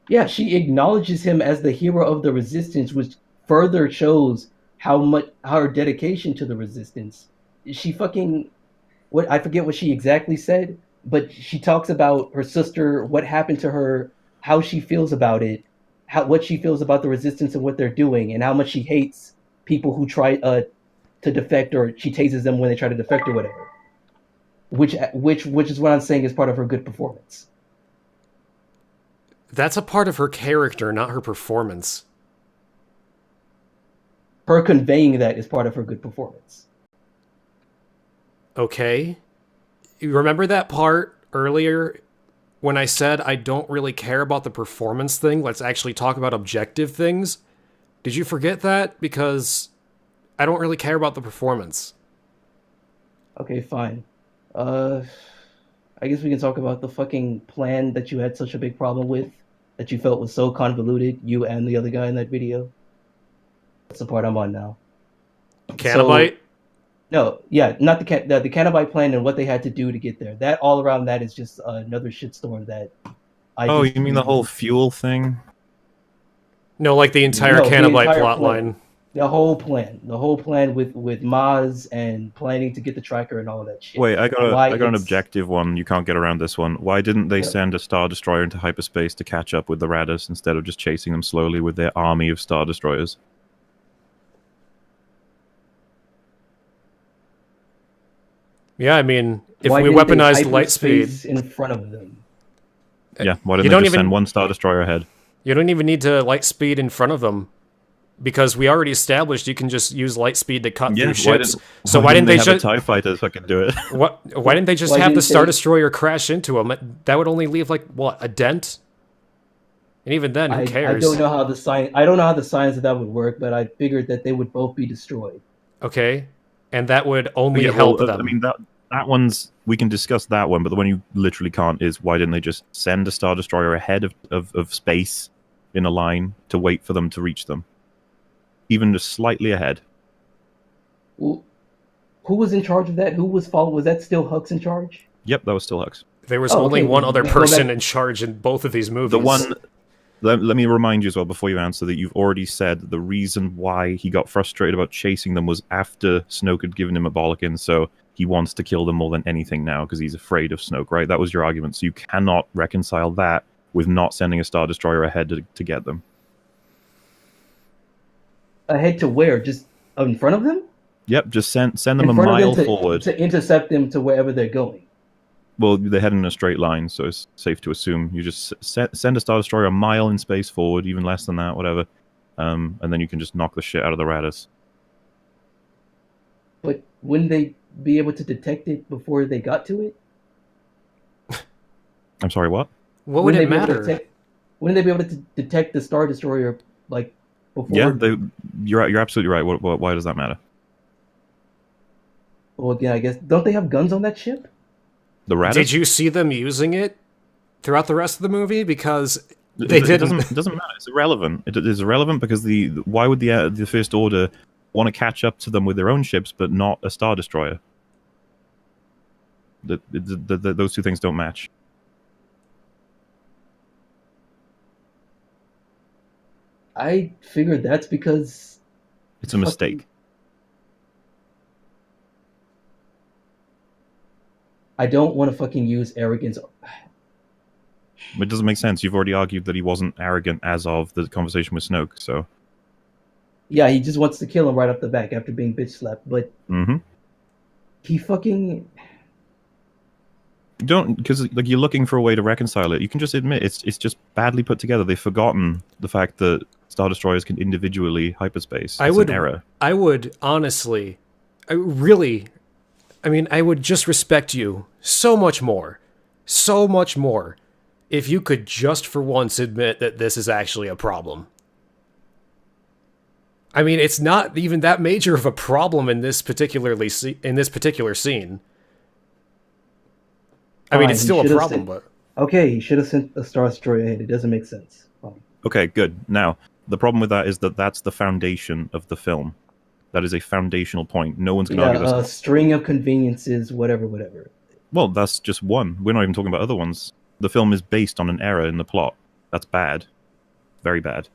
Yeah, she acknowledges him as the hero of the resistance, which further shows how her dedication to the resistance. She fucking what I forget what she exactly said, but she talks about her sister, what happened to her, how she feels about it, how what she feels about the resistance and what they're doing, and how much she hates people who try to defect, or she tases them when they try to defect or whatever. Which is what I'm saying is part of her good performance. That's a part of her character, not her performance. Her conveying that is part of her good performance. Okay? You remember that part earlier when I said I don't really care about the performance thing? Let's actually talk about objective things. Did you forget that? Because I don't really care about the performance. Okay, fine. Uh, I guess we can talk about the fucking plan that you had such a big problem with, that you felt was so convoluted, you and the other guy in that video. That's the part I'm on now. So Canabite? no, yeah, not the Canabite plan and what they had to do to get there. That all around that is just another shitstorm that I Oh, just you mean the whole fuel thing? No, like the entire no the Canabite entire plotline. plan, the whole plan with Maz and planning to get the tracker and all of that shit. Wait, Why I got an it's objective one. You can't get around this one. Why didn't they send a Star Destroyer into hyperspace to catch up with the Raddus instead of just chasing them slowly with their army of Star Destroyers? Yeah, I mean, if why we didn't they weaponized light speed, hyperspace in front of them? Yeah, why you didn't don't they just even send one Star Destroyer ahead? you don't even need to light speed in front of them because we already established you can just use light speed to cut through ships. So why didn't they have just a TIE fighter fucking do it? why didn't they just Why have the didn't Star they- Destroyer crash into them? That would only leave like what, a dent? And even then, who cares? I don't know how the science. I don't know how the science of that would work, but I figured that they would both be destroyed. Okay, and that would only Yeah, help well, them. I mean that one's we can discuss that one, but the one you literally can't is why didn't they just send a Star Destroyer ahead of space in a line to wait for them to reach them, even just slightly ahead? Who was in charge of that? Who was following? Was that still Hux in charge? Yep, that was still Hux. There was Oh, only okay, one other we go person back- in charge in both of these movies. The one. Let me remind you as well before you answer that you've already said the reason why he got frustrated about chasing them was after Snoke had given him a bollocking, so he wants to kill them more than anything now because he's afraid of Snoke, right? That was your argument. So you cannot reconcile that with not sending a Star Destroyer ahead to get them. Ahead to where? Just in front of them? Yep, just send them In a front mile of them forward. to intercept them to wherever they're going. Well, they're heading in a straight line, so it's safe to assume you just send a Star Destroyer a mile in space forward, even less than that, whatever, and then you can just knock the shit out of the Raddus. But wouldn't they be able to detect it before they got to it? I'm sorry, what? What would Wouldn't it they be able to matter? wouldn't they be able to detect the Star Destroyer like before? Yeah, you're absolutely right. Why does that matter? Well, again, I guess don't they have guns on that ship? The Raddus? Did you see them using it throughout the rest of the movie? Because they didn't. It doesn't matter. It's irrelevant. It is irrelevant because why would the First Order want to catch up to them with their own ships, but not a Star Destroyer? Those two things don't match. I figured that's because It's a mistake. I don't want to fucking use arrogance. It doesn't make sense. You've already argued that he wasn't arrogant as of the conversation with Snoke. So Yeah, he just wants to kill him right off the back after being bitch slapped, but he fucking don't, because like you're looking for a way to reconcile it. You can just admit it's just badly put together. They've forgotten the fact that Star Destroyers can individually hyperspace. It's an error. I would honestly, I would just respect you so much more, if you could just for once admit that this is actually a problem. I mean, it's not even that major of a problem in this particular scene. I mean, it's still a problem, but okay, he should have sent a Star Destroyer ahead. It doesn't make sense. Fine. Okay, good. Now, the problem with that is that that's the foundation of the film. That is a foundational point. No one's going to argue this. A string of conveniences, whatever. Well, that's just one. We're not even talking about other ones. The film is based on an error in the plot. That's bad. very bad.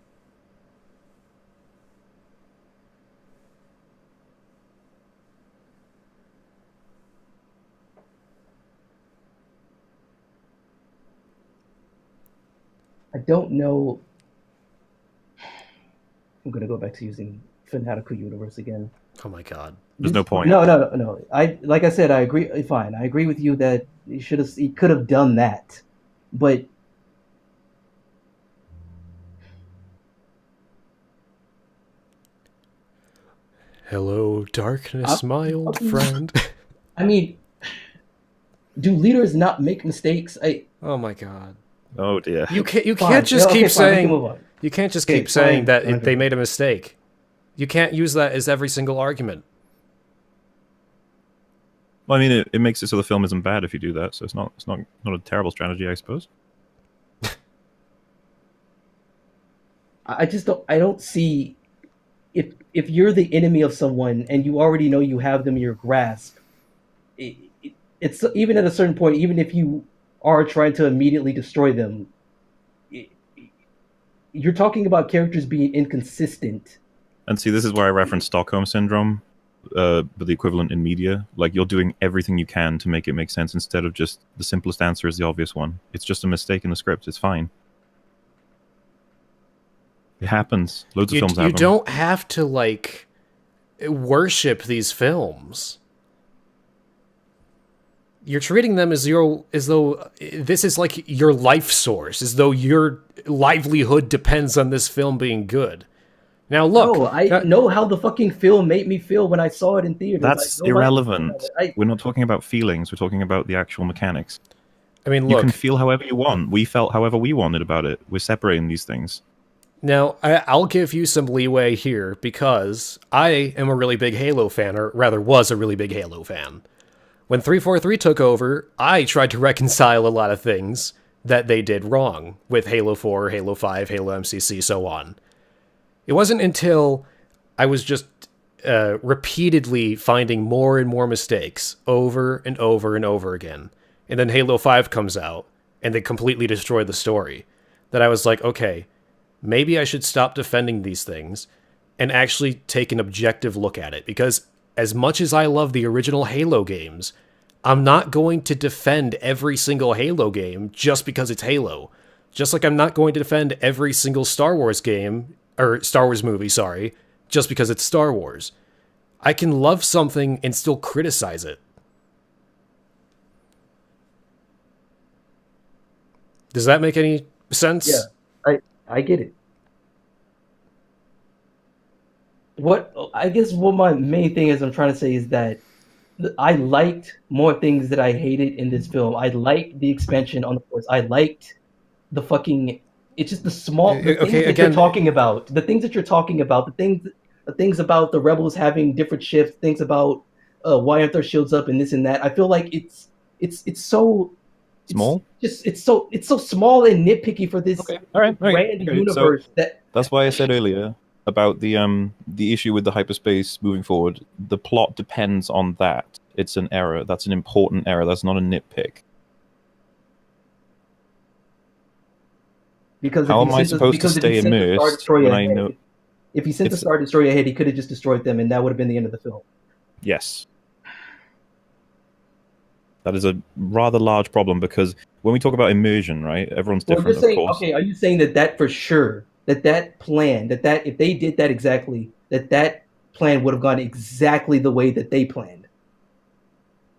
I don't know. I'm gonna go back to using Fanatical Universe again. Oh my god. There's no point. No. Like I said, I agree. Fine, I agree with you that he could have done that, but Hello, darkness, my old friend. I mean, do leaders not make mistakes? Oh my god. Oh dear. You can't Fine. just Okay, keep fine, we can saying move on. you can't just Okay, keep saying fine, that fine, they fine. made a mistake. You can't use that as every single argument. Well, I mean, it makes it so the film isn't bad if you do that. So it's not a terrible strategy, I suppose. I just don't see if you're the enemy of someone and you already know you have them in your grasp. It's even at a certain point, even if you are trying to immediately destroy them, you're talking about characters being inconsistent. And see, this is where I reference Stockholm Syndrome, but the equivalent in media. Like, you're doing everything you can to make it make sense instead of just the simplest answer is the obvious one. It's just a mistake in the script. It's fine. It happens. Loads of films happen. You don't have to, like, worship these films. You're treating them as though this is like your life source, as though your livelihood depends on this film being good. Now look, No, I know how the fucking film made me feel when I saw it in theaters. That's irrelevant. We're not talking about feelings. We're talking about the actual mechanics. I mean, You look, can feel however you want. We felt however we wanted about it. We're separating these things. now I'll give you some leeway here because I am a really big Halo fan, or rather was a really big Halo fan. When 343 took over, I tried to reconcile a lot of things that they did wrong with Halo 4, Halo 5, Halo MCC, so on. It wasn't until I was just repeatedly finding more and more mistakes over and over and over again, and then Halo 5 comes out, and they completely destroy the story, that I was like, okay, maybe I should stop defending these things and actually take an objective look at it, because as much as I love the original Halo games, I'm not going to defend every single Halo game just because it's Halo. Just like I'm not going to defend every single Star Wars game, or Star Wars movie, sorry, just because it's Star Wars. I can love something and still criticize it. Does that make any sense? Yeah, I get it. What my main thing is I'm trying to say is that I liked more things that I hated in this film. I liked the expansion on the Force. I liked the fucking. It's just the things that you're talking about. The things that you're talking about. The things about the rebels having different shifts. Things about why aren't their shields up and this and that. I feel like it's so small. It's so small and nitpicky for this grand universe. So that's why I said earlier about the issue with the hyperspace moving forward. The plot depends on that. It's an error. That's an important error. That's not a nitpick. Because how am I supposed to stay immersed when I know? If he sent the Star Destroyer ahead, he could have just destroyed them, and that would have been the end of the film. Yes. That is a rather large problem, because when we talk about immersion, right, everyone's different, of course. Okay, are you saying that for sure, that plan, that if they did that exactly, that plan would have gone exactly the way that they planned?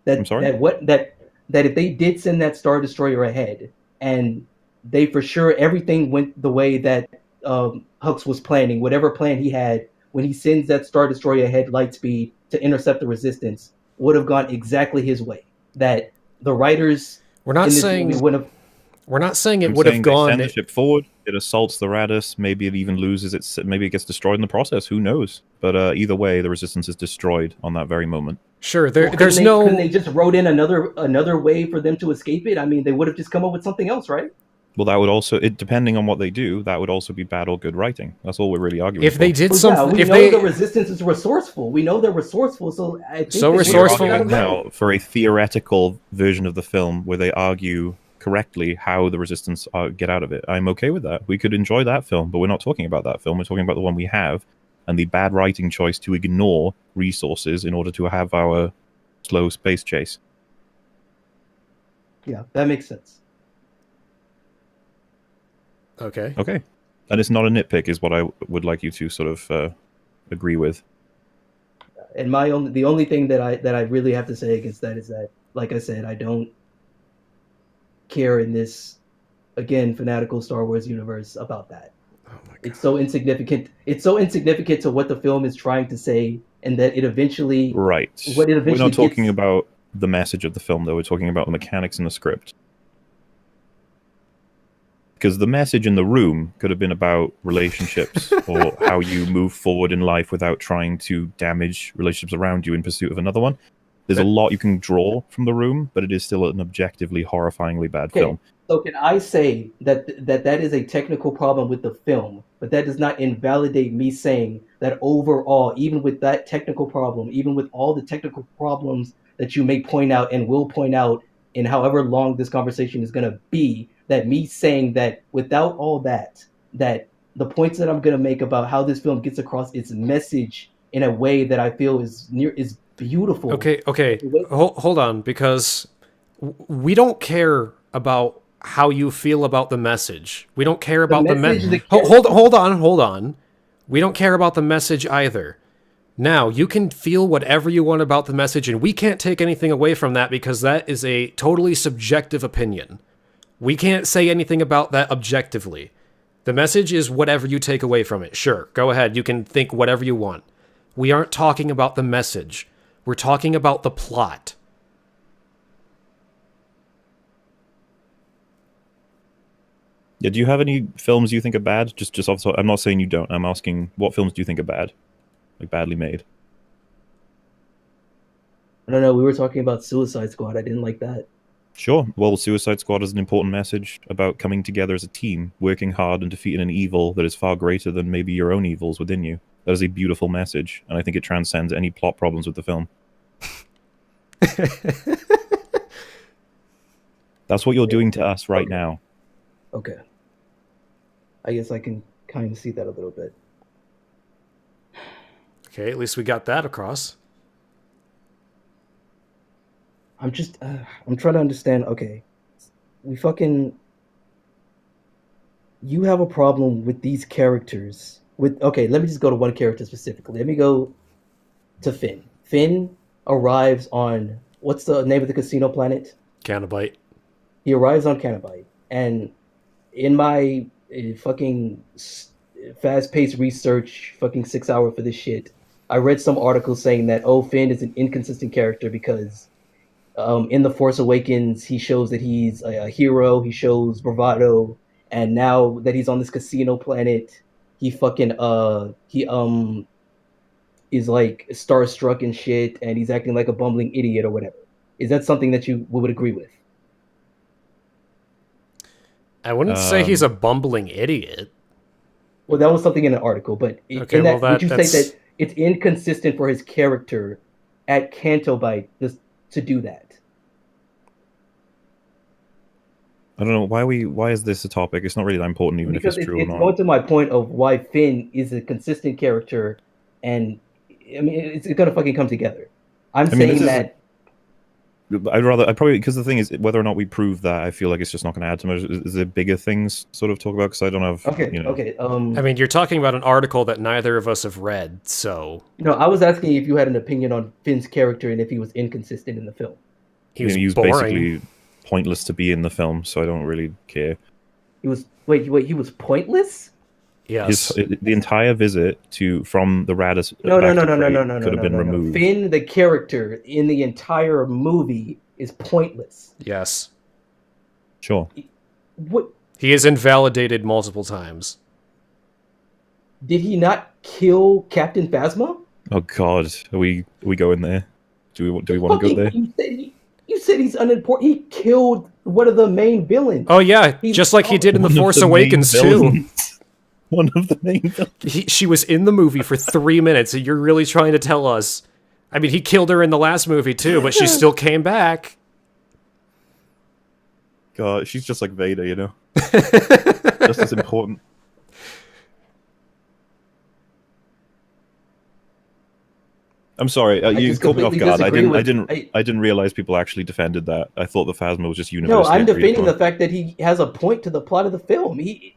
I'm sorry? That if they did send that Star Destroyer ahead, and they for sure everything went the way that Hux was planning, whatever plan he had, when he sends that Star Destroyer ahead light speed to intercept the Resistance, would have gone exactly his way. That the writers we're not saying it would have gone. They send the ship forward, it assaults the Radis, maybe it even loses its, maybe it gets destroyed in the process, who knows? But either way, the Resistance is destroyed on that very moment. Sure, couldn't they just wrote in another way for them to escape it? I mean, they would have just come up with something else, right? Well, that would also, depending on what they do, that would also be bad or good writing. That's all we're really arguing if for. They did something, we know the Resistance is resourceful. We know they're resourceful, so I think resourceful now for a theoretical version of the film where they argue correctly how the Resistance get out of it. I'm okay with that. We could enjoy that film, but we're not talking about that film. We're talking about the one we have, and the bad writing choice to ignore resources in order to have our slow space chase. Yeah, that makes sense. Okay. Okay. And it's not a nitpick, is what I would like you to sort of agree with. And the only thing that I really have to say against that is that, like I said, I don't care in this, again, fanatical Star Wars universe about that. Oh my God. It's so insignificant. It's so insignificant to what the film is trying to say, and that it eventually Right. What it eventually We're not talking gets- about the message of the film, though. We're talking about the mechanics in the script. Because the message in the room could have been about relationships or how you move forward in life without trying to damage relationships around you in pursuit of another one. There's a lot you can draw from the room, but it is still an objectively horrifyingly bad film. So can I say that is a technical problem with the film, but that does not invalidate me saying that overall, even with that technical problem, even with all the technical problems that you may point out and will point out in however long this conversation is going to be, that me saying that without all that, that the points that I'm going to make about how this film gets across its message in a way that I feel is beautiful. Okay. Hold on, because we don't care about how you feel about the message. We don't care about the message. Hold on. We don't care about the message either. Now, you can feel whatever you want about the message, and we can't take anything away from that because that is a totally subjective opinion. We can't say anything about that objectively. The message is whatever you take away from it. Sure, go ahead. You can think whatever you want. We aren't talking about the message. We're talking about the plot. Yeah, do you have any films you think are bad? Just off the top, I'm not saying you don't. I'm asking, what films do you think are bad? Like, badly made? I don't know. We were talking about Suicide Squad. I didn't like that. Sure. Well, Suicide Squad is an important message about coming together as a team, working hard and defeating an evil that is far greater than maybe your own evils within you. That is a beautiful message, and I think it transcends any plot problems with the film. That's what you're doing to us right now. Okay. I guess I can kind of see that a little bit. Okay, at least we got that across. I'm trying to understand. Okay, you have a problem with these characters. Okay, let me just go to one character specifically. Let me go to Finn. Finn arrives on, what's the name of the casino planet? Canobite. He arrives on Canobite, and in my fucking fast-paced research, fucking 6 hour for this shit, I read some articles saying that, Finn is an inconsistent character because in The Force Awakens, he shows that he's a hero, he shows bravado, and now that he's on this casino planet, he fucking is like starstruck and shit, and he's acting like a bumbling idiot or whatever. Is that something that you would agree with? I wouldn't say he's a bumbling idiot. Well, that was something in an article, but Okay, in that, well, would you say that it's inconsistent for his character at Cantobite to do that? I don't know why is this a topic? It's not really that important, even Because if it's true or not. It's going to my point of why Finn is a consistent character, and I mean it's going to fucking come together. I'm saying that. I'd probably, because the thing is, whether or not we prove that, I feel like it's just not going to add to much. Is there bigger things sort of talk about? Because I don't have. Okay. I mean, you're talking about an article that neither of us have read, so. No, I was asking if you had an opinion on Finn's character and if he was inconsistent in the film. He was boring. Basically pointless to be in the film, so I don't really care. He was he was pointless? Yes. The entire visit from the Radis no, could have been removed. Finn, the character in the entire movie, is pointless. Yes. Sure. What? He is invalidated multiple times. Did he not kill Captain Phasma? Oh God, are we going there? Do we want to go there? You said he's unimportant. He killed one of the main villains. Oh yeah, just like he did in The Force Awakens too. One of the main villains. She was in the movie for 3 minutes, and you're really trying to tell us... I mean, he killed her in the last movie, too, but she still came back. God, she's just like Vader, you know? Just as important. I'm sorry, you just caught me off completely guard. disagree with. I didn't realize people actually defended that. I thought the Phasma was just No, universally I'm agreed defending the upon. fact that he has a point to the plot of the film. He's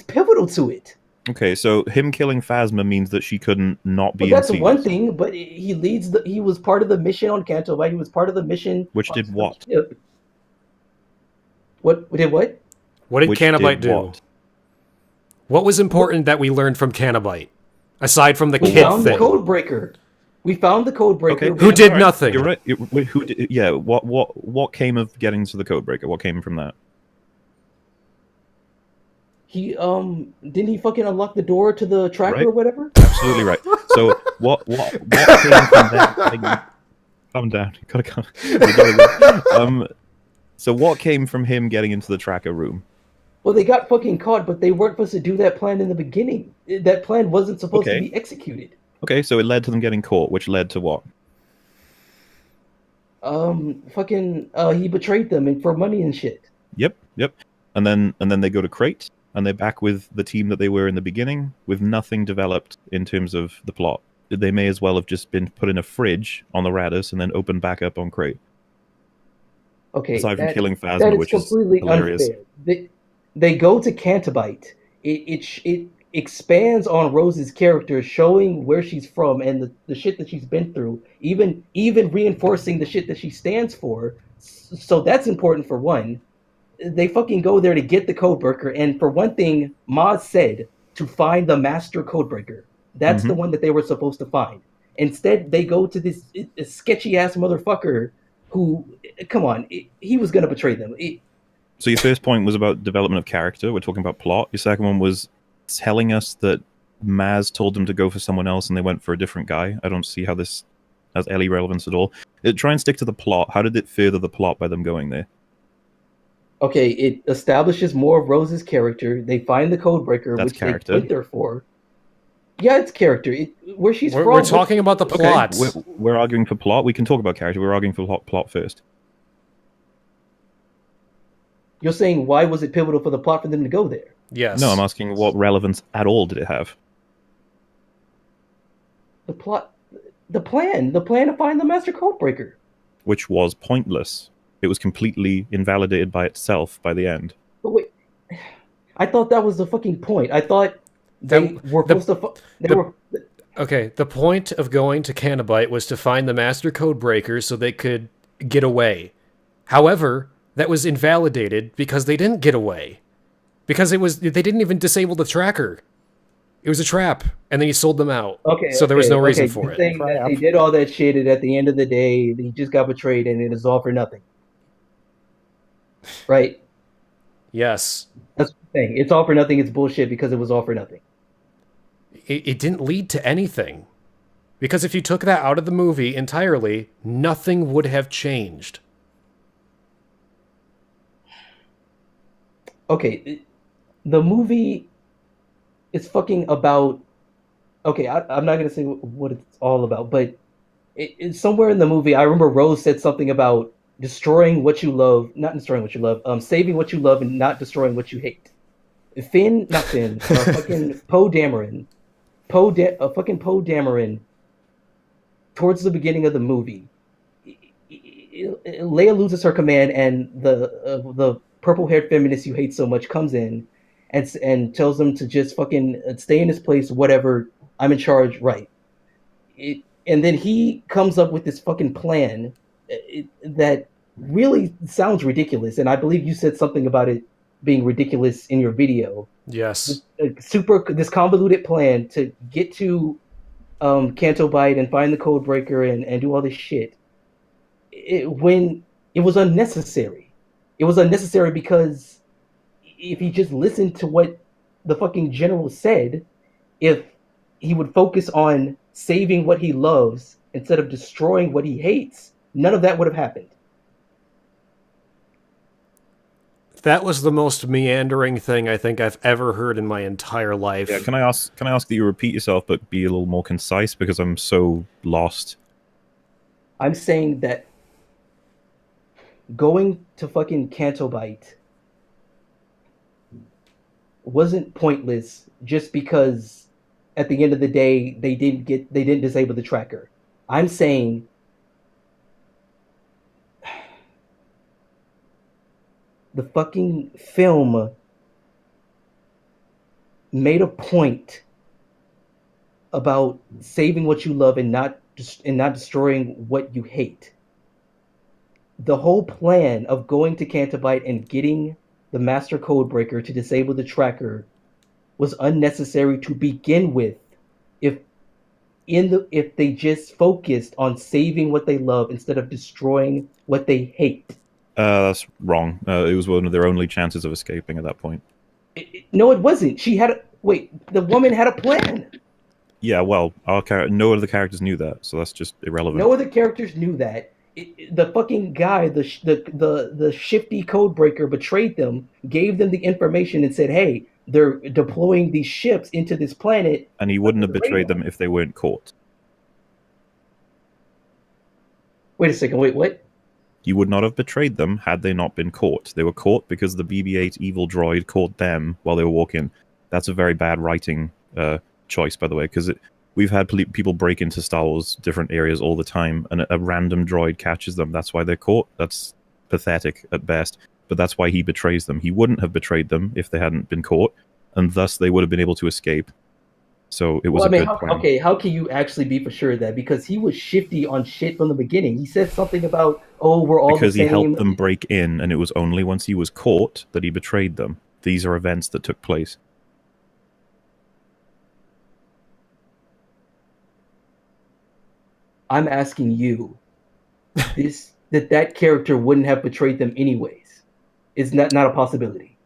pivotal to it. Okay, so him killing Phasma means that she couldn't not But be in that's one Seeds. thing. But he was part of the mission on Canto, right? He was part of the mission. Which did what? What did what? What did Which Canobite did do? what? What was important that we learned from Canobite? Aside from the We kid found the thing. code breaker. We found the code breaker. Okay, Who yeah, did alright. nothing. You're right. Wait, who did? Yeah. What came of getting to the Codebreaker? What came from that? He didn't he fucking unlock the door to the tracker Right. or whatever? Absolutely right. So what came from that? Calm down. You gotta calm. You gotta go. So what came from him getting into the tracker room? Well, they got fucking caught, but they weren't supposed to do that plan in the beginning. That plan wasn't supposed to Okay. be executed. Okay, so it led to them getting caught, which led to what? He betrayed them and for money and shit. Yep. And then they go to Crate, and they're back with the team that they were in the beginning, with nothing developed in terms of the plot. They may as well have just been put in a fridge on the Radis and then opened back up on Crate. Okay, Aside from killing that Phasma, is which is completely hilarious. unfair. They go to Cantabite. It expands on Rose's character, showing where she's from and the shit that she's been through, even reinforcing the shit that she stands for. So that's important for one. They fucking go there to get the codebreaker, and for one thing, Maz said to find the master codebreaker. That's the one that they were supposed to find. Instead, they go to this sketchy ass motherfucker who, come on, he was gonna betray them. So your first point was about development of character. We're talking about plot. Your second one was telling us that Maz told them to go for someone else and they went for a different guy. I don't see how this has any relevance at all. Try and stick to the plot. How did it further the plot by them going there? Okay, it establishes more of Rose's character. They find the codebreaker, That's which character. they went there for. Yeah, it's character. Where she's from. We're talking about the plots. Okay, we're arguing for plot. We can talk about character. We're arguing for plot first. You're saying why was it pivotal for the plot for them to go there? Yes. No, I'm asking what relevance at all did it have? The plot, the plan to find the master codebreaker. Which was pointless. It was completely invalidated by itself by the end. But wait, I thought that was the fucking point. I thought they were supposed to. Okay, the point of going to Canobite was to find the master codebreaker so they could get away. However, that was invalidated because they didn't get away. Because they didn't even disable the tracker. It was a trap, and then he sold them out. Okay, so there was no reason for it. Saying that they did all that shit, and at the end of the day, he just got betrayed, and it is all for nothing. Right? Yes. That's the thing. It's all for nothing. It's bullshit because it was all for nothing. It didn't lead to anything. Because if you took that out of the movie entirely, nothing would have changed. Okay, the movie is fucking about. Okay, I'm not gonna say what it's all about, but it's somewhere in the movie. I remember Rose said something about destroying what you love, not destroying what you love, saving what you love and not destroying what you hate. Fucking Poe Dameron, fucking Poe Dameron. Towards the beginning of the movie, Leia loses her command, and the purple-haired feminist you hate so much comes in and tells him to just fucking stay in his place, whatever, I'm in charge, right. And then he comes up with this fucking plan that really sounds ridiculous, and I believe you said something about it being ridiculous in your video. Yes. This convoluted plan to get to Canto Bight and find the codebreaker and do all this shit. When it was unnecessary. It was unnecessary because if he just listened to what the fucking general said, if he would focus on saving what he loves instead of destroying what he hates, none of that would have happened. That was the most meandering thing I think I've ever heard in my entire life. Yeah, can I ask that you repeat yourself but be a little more concise because I'm so lost? I'm saying that going to fucking Cantobite wasn't pointless just because at the end of the day they didn't disable the tracker. I'm saying the fucking film made a point about saving what you love and not destroying what you hate. The whole plan of going to Cantobite and getting the master code breaker to disable the tracker was unnecessary to begin with. If if they just focused on saving what they love instead of destroying what they hate. That's wrong. It was one of their only chances of escaping at that point. No, it wasn't. The woman had a plan. Yeah, well, no other characters knew that, so that's just irrelevant. No other characters knew that. The fucking guy, the shifty code breaker, betrayed them, gave them the information, and said, "Hey, they're deploying these ships into this planet." And he wouldn't have betrayed them if they weren't caught. Wait a second. Wait, what? You would not have betrayed them had they not been caught. They were caught because the BB-8 evil droid caught them while they were walking. That's a very bad writing choice, by the way, because we've had people break into Star Wars different areas all the time, and a random droid catches them. That's why they're caught. That's pathetic at best, but that's why he betrays them. He wouldn't have betrayed them if they hadn't been caught, and thus they would have been able to escape. So it was a good plan. Okay, how can you actually be for sure of that? Because he was shifty on shit from the beginning. He said something about, "Oh, we're all because the same." He helped them break in, and it was only once he was caught that he betrayed them. These are events that took place. I'm asking you, that character wouldn't have betrayed them anyways. Is not a possibility.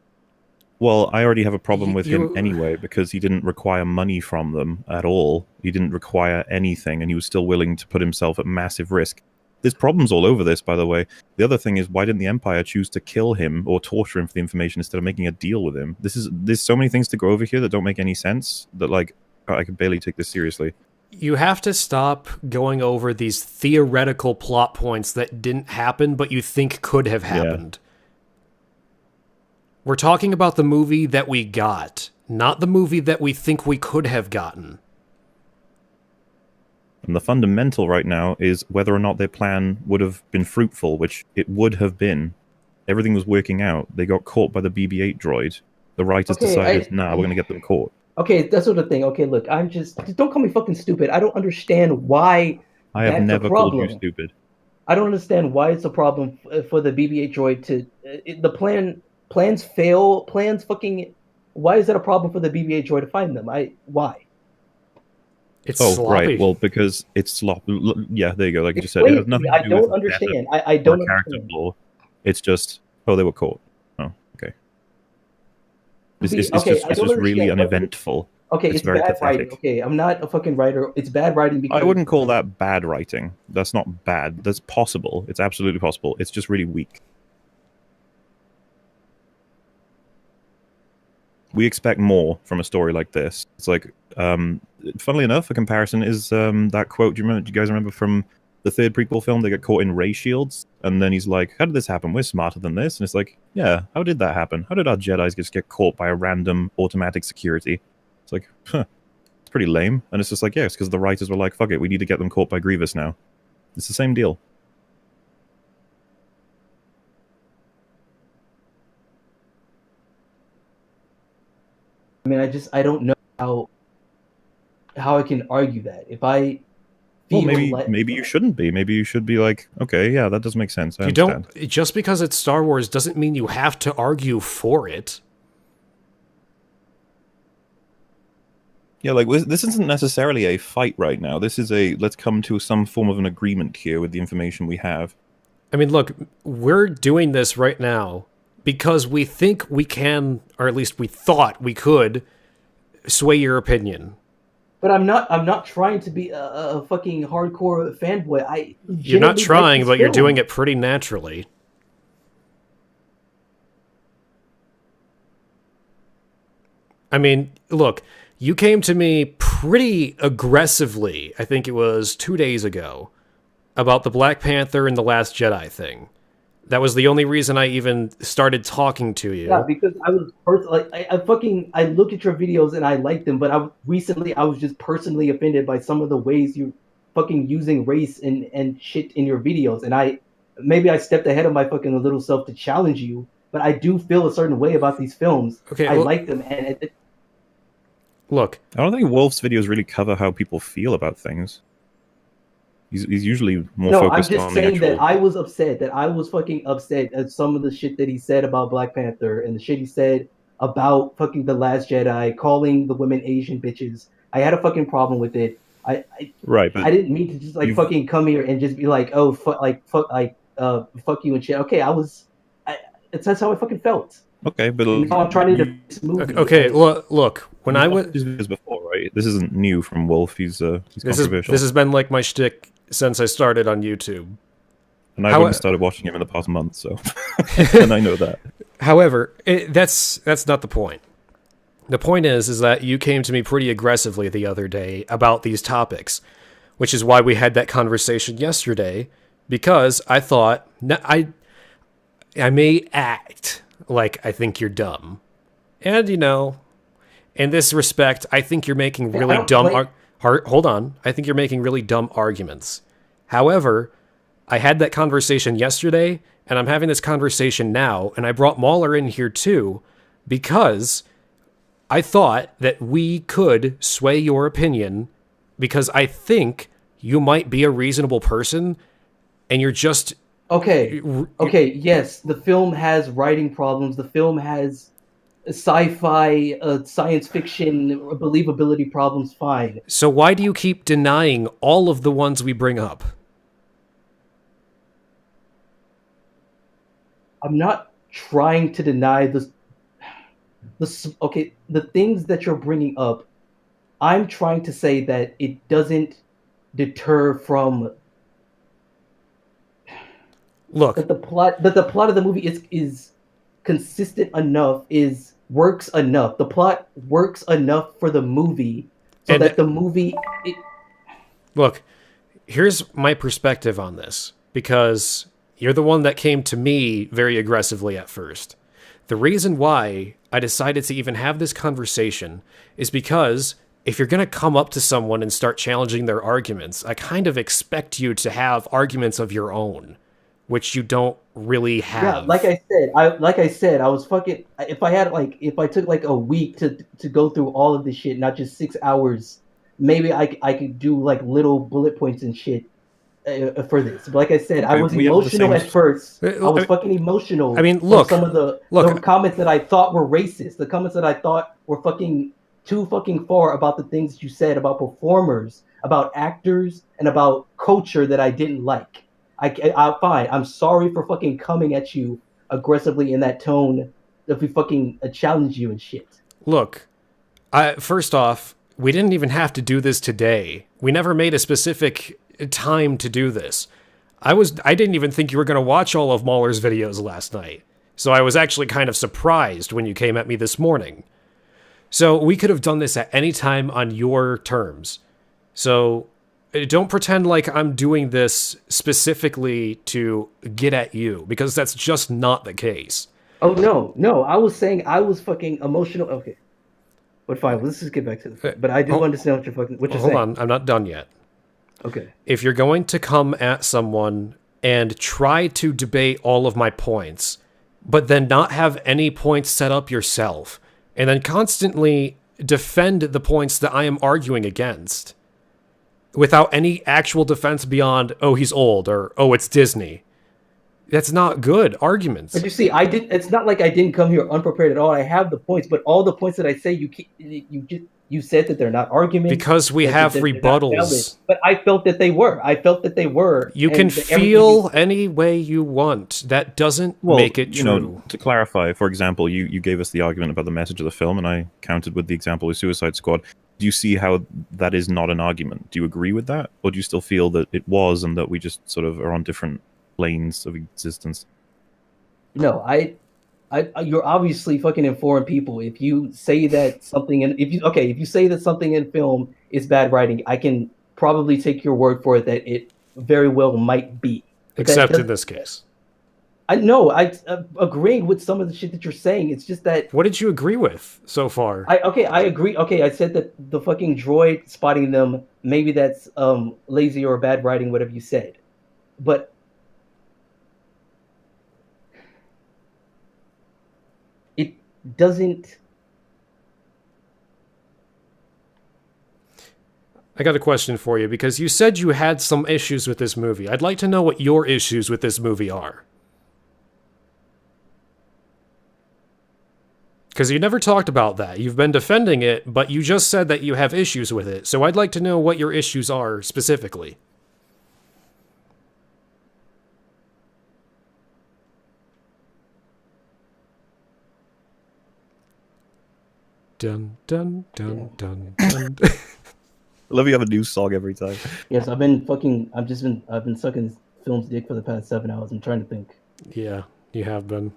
Well, I already have a problem with him anyway, because he didn't require money from them at all. He didn't require anything, and he was still willing to put himself at massive risk. There's problems all over this, by the way. The other thing is, why didn't the Empire choose to kill him or torture him for the information instead of making a deal with him? There's so many things to go over here that don't make any sense, that, like, I can barely take this seriously. You have to stop going over these theoretical plot points that didn't happen, but you think could have happened. Yeah. We're talking about the movie that we got, not the movie that we think we could have gotten. And the fundamental right now is whether or not their plan would have been fruitful, which it would have been. Everything was working out. They got caught by the BB-8 droid. The writers decided, we're going to get them caught. Okay, that's sort of thing. Okay, look, just don't call me fucking stupid. I don't understand why I have never called you stupid. I don't understand why it's a problem for the BB-8 droid to... Plans fail. Plans fucking... Why is that a problem for the BB-8 droid to find them? Why? It's sloppy. Right. Well, because it's sloppy. Yeah, there you go. Like you just said, it has nothing to do with... I don't understand. I don't understand. Flaw. It's just, they were caught. Oh, okay. It's just really uneventful. Okay, it's very bad writing. Okay, I'm not a fucking writer. It's bad writing because... I wouldn't call that bad writing. That's not bad. That's possible. It's absolutely possible. It's just really weak. We expect more from a story like this. It's like, funnily enough, a comparison is that quote. Do you guys remember from the third prequel film? They get caught in ray shields, and then he's like, "How did this happen? We're smarter than this." And it's like, "Yeah, how did that happen? How did our Jedi's just get caught by a random automatic security?" It's like, it's pretty lame. And it's just like, yeah, it's because the writers were like, "Fuck it, we need to get them caught by Grievous now." It's the same deal. I mean, I don't know how I can argue that. If I feel maybe you shouldn't be. Maybe you should be like, okay, yeah, that does make sense. I understand. Just because it's Star Wars doesn't mean you have to argue for it. Yeah, like, this isn't necessarily a fight right now. This is let's come to some form of an agreement here with the information we have. I mean, look, we're doing this right now because we think we can, or at least we thought we could, sway your opinion. But I'm not trying to be a fucking hardcore fanboy. You're not trying, but you're doing it pretty naturally. I mean, look, you came to me pretty aggressively, I think it was 2 days ago, about the Black Panther and the Last Jedi thing. That was the only reason I even started talking to you. Yeah, because I was like I look at your videos and I like them, but recently I was just personally offended by some of the ways you fucking using race and shit in your videos, and maybe I stepped ahead of my fucking little self to challenge you, but I do feel a certain way about these films. Okay, I well, like them, and look, I don't think Wolf's videos really cover how people feel about things. He's usually more no, I'm focused just on the saying actual. that I was upset, that I was fucking upset at some of the shit that he said about Black Panther and the shit he said about fucking The Last Jedi, calling the women Asian bitches. I had a fucking problem with it. Right, but I didn't mean to just like you've fucking come here and just be like, oh, fuck you and shit. Okay, that's how I fucking felt. okay, but And now I'm trying to defend this movie. okay, look. When I was his videos before, right? This isn't new from Wolf. He's controversial, this has been like my shtick since I started on YouTube. and I've only started watching him in the past month, so and I know that. However, that's not the point. The point is that you came to me pretty aggressively the other day about these topics, which is why we had that conversation yesterday, because I thought I may act like I think you're dumb. And, in this respect, I think you're making really dumb hold on. I think you're making really dumb arguments. However, I had that conversation yesterday, and I'm having this conversation now, and I brought Mahler in here too, because I thought that we could sway your opinion, because I think you might be a reasonable person, and you're just... Okay, yes, the film has writing problems. The film has sci-fi, science fiction, believability problems, fine. So why do you keep denying all of the ones we bring up? I'm not trying to deny the things that you're bringing up. I'm trying to say that it doesn't deter from that the plot of the movie is consistent enough, works enough. The plot works enough for the movie so that the movie Look, here's my perspective on this, because you're the one that came to me very aggressively at first. The reason why I decided to even have this conversation is because if you're going to come up to someone and start challenging their arguments, I kind of expect you to have arguments of your own, which you don't really have. Yeah, like I said, I was fucking. If I took like a week to go through all of this shit, not just 6 hours, maybe I could do like little bullet points and shit for this. But like I said, I was emotional at first. I was fucking emotional. I mean, look, some of the comments that I thought were racist, the comments that I thought were fucking too fucking far about the things that you said about performers, about actors, and about culture that I didn't like. I'm fine. I'm sorry for fucking coming at you aggressively in that tone if we fucking challenge you and shit. Look, first off, we didn't even have to do this today. We never made a specific time to do this. I didn't even think you were going to watch all of Mahler's videos last night. So I was actually kind of surprised when you came at me this morning. So we could have done this at any time on your terms. So don't pretend like I'm doing this specifically to get at you, because that's just not the case. Oh, no. I was saying I was fucking emotional. Okay. But fine, let's just get back to the... But I do understand what you're saying. Hold on, I'm not done yet. Okay. If you're going to come at someone and try to debate all of my points, but then not have any points set up yourself, and then constantly defend the points that I am arguing against, without any actual defense beyond, oh, he's old, or, oh, it's Disney. That's not good arguments. But you see, it's not like I didn't come here unprepared at all. I have the points, but all the points that I say, you said that they're not arguments. Because we have rebuttals. But I felt that they were. You can feel any way you want. That doesn't make it true. To clarify, for example, you gave us the argument about the message of the film, and I countered with the example of Suicide Squad. Do you see how that is not an argument? Do you agree with that? Or do you still feel that it was, and that we just sort of are on different planes of existence? No, you're obviously fucking informed people. If you say that something if you say that something in film is bad writing, I can probably take your word for it that it very well might be. Except in this case. I know I agreeing with some of the shit that you're saying. It's just that What did you agree with so far? I agree. Okay, I said that the fucking droid spotting them, maybe that's lazy or bad writing, whatever you said. But it doesn't. I got a question for you, because you said you had some issues with this movie. I'd like to know what your issues with this movie are. Because you never talked about that. You've been defending it, but you just said that you have issues with it. So I'd like to know what your issues are specifically. Dun dun dun dun dun. I love you have a new song every time. Yes, I've been sucking film's dick for the past 7 hours. I'm trying to think. Yeah, you have been.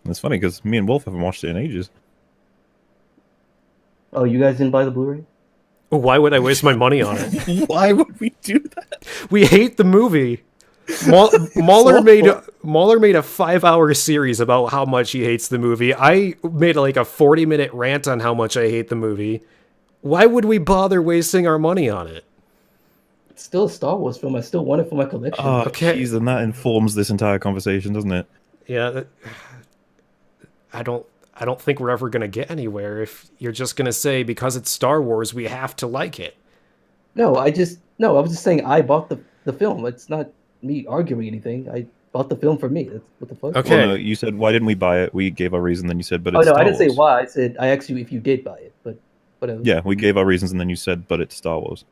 It's funny because me and Wolf haven't watched it in ages. Oh, you guys didn't buy the Blu-ray? Why would I waste my money on it? Why would we do that? We hate the movie. Mahler made a 5-hour series about how much he hates the movie. I made like a 40-minute rant on how much I hate the movie. Why would we bother wasting our money on it? It's still a Star Wars film. I still want it for my collection. Oh, Okay. jeez, and that informs this entire conversation, doesn't it? Yeah, I don't think we're ever gonna get anywhere if you're just gonna say because it's Star Wars we have to like it. No, I was just saying I bought the film. It's not me arguing anything. I bought the film for me. That's what the fuck. Okay. Well, no, you said, why didn't we buy it? We gave our reason, then you said, but Oh it's no, Star I didn't say Wars. why. I said I asked you if you did buy it, but whatever. Yeah, we gave our reasons, and then you said, but it's Star Wars.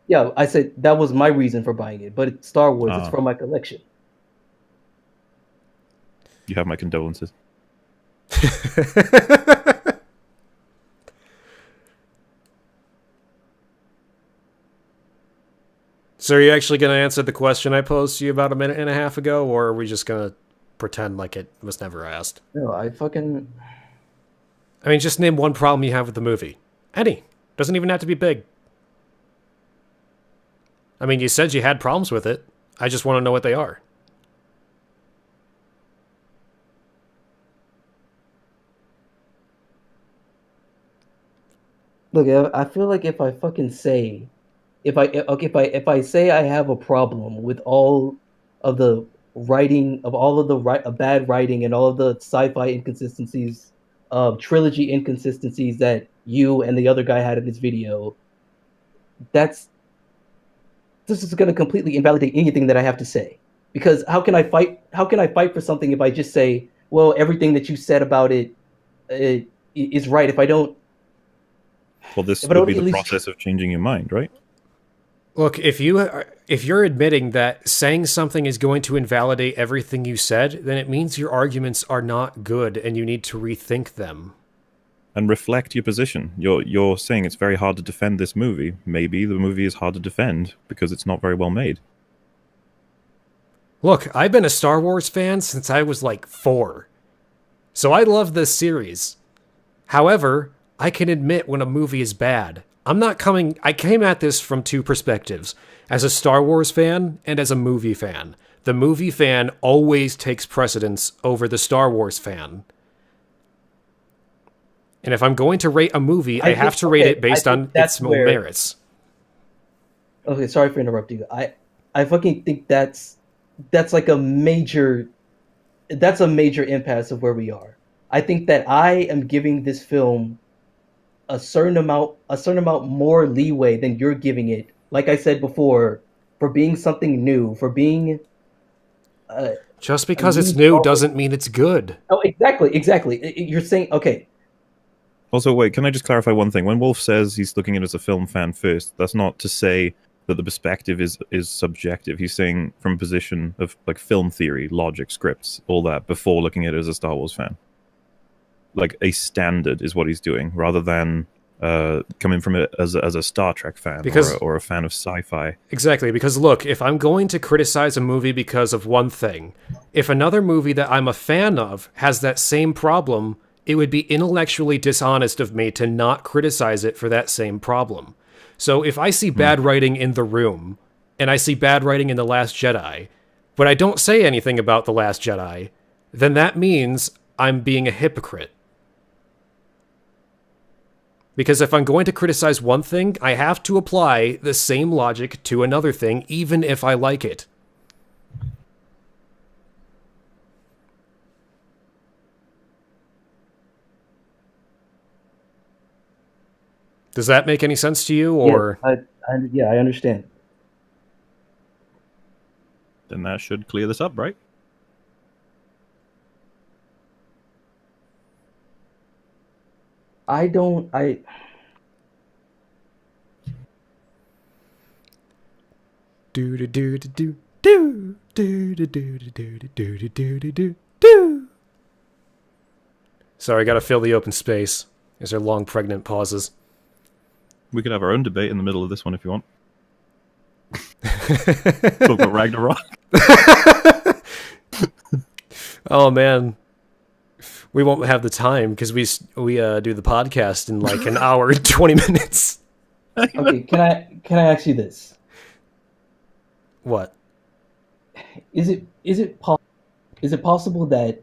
Yeah, I said that was my reason for buying it, but it's Star Wars. It's Ah. from my collection. You have my condolences. So are you actually going to answer the question I posed to you about a minute and a half ago, or are we just going to pretend like it was never asked? No, I mean, just name one problem you have with the movie. Any. Doesn't even have to be big. I mean, you said you had problems with it. I just want to know what they are. look. I feel like if I fucking say, if I say I have a problem with all of the writing of all of the bad writing and all of the sci-fi inconsistencies, trilogy inconsistencies that you and the other guy had in this video, this is going to completely invalidate anything that I have to say. Because how can I fight? How can I fight for something if I just say, well, everything that you said about it is right? If I don't, Well, this If I would don't be at the least- process of changing your mind, right? Look, if you're admitting that saying something is going to invalidate everything you said, then it means your arguments are not good and you need to rethink them. And reflect your position. You're saying it's very hard to defend this movie. Maybe the movie is hard to defend because it's not very well made. Look, I've been a Star Wars fan since I was like 4. So I love this series. However, I can admit when a movie is bad. I came at this from two perspectives. As a Star Wars fan and as a movie fan. The movie fan always takes precedence over the Star Wars fan. And if I'm going to rate a movie, I have to rate it based on its merits. Okay, sorry for interrupting you. I fucking think that's like a major impasse of where we are. I think that I am giving this film a certain amount more leeway than you're giving it. Like I said before, for being something new, for being just because it's new doesn't mean it's good. Oh, exactly. You're saying okay. Also, wait, can I just clarify one thing? When Wolf says he's looking at it as a film fan first, that's not to say that the perspective is subjective. He's saying from a position of like film theory, logic, scripts, all that, before looking at it as a Star Wars fan. Like a standard is what he's doing, rather than coming from it as a Star Trek fan or a fan of sci-fi. Exactly, because look, if I'm going to criticize a movie because of one thing, if another movie that I'm a fan of has that same problem, it would be intellectually dishonest of me to not criticize it for that same problem. So if I see bad writing in The Room, and I see bad writing in The Last Jedi, but I don't say anything about The Last Jedi, then that means I'm being a hypocrite. Because if I'm going to criticize one thing, I have to apply the same logic to another thing, even if I like it. Does that make any sense to you, or? Yeah, I understand. Then that should clear this up, right? I don't. I. Do do do do do do do do do do do do do do do. Sorry, I gotta fill the open space. These are long, pregnant pauses. We could have our own debate in the middle of this one if you want. Talk about Ragnarok. Oh man, we won't have the time because we do the podcast in like an hour and 20 minutes. Okay, can I ask you this? What? Is it possible that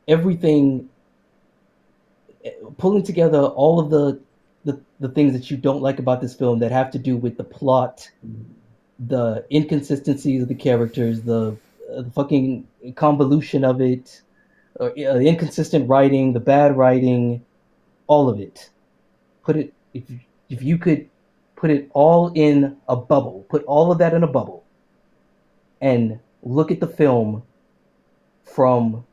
everything, pulling together all of the things that you don't like about this film that have to do with the plot, the inconsistencies of the characters, the fucking convolution of it, the inconsistent writing, the bad writing, all of it. If you could put it all in a bubble, put all of that in a bubble, and look at the film from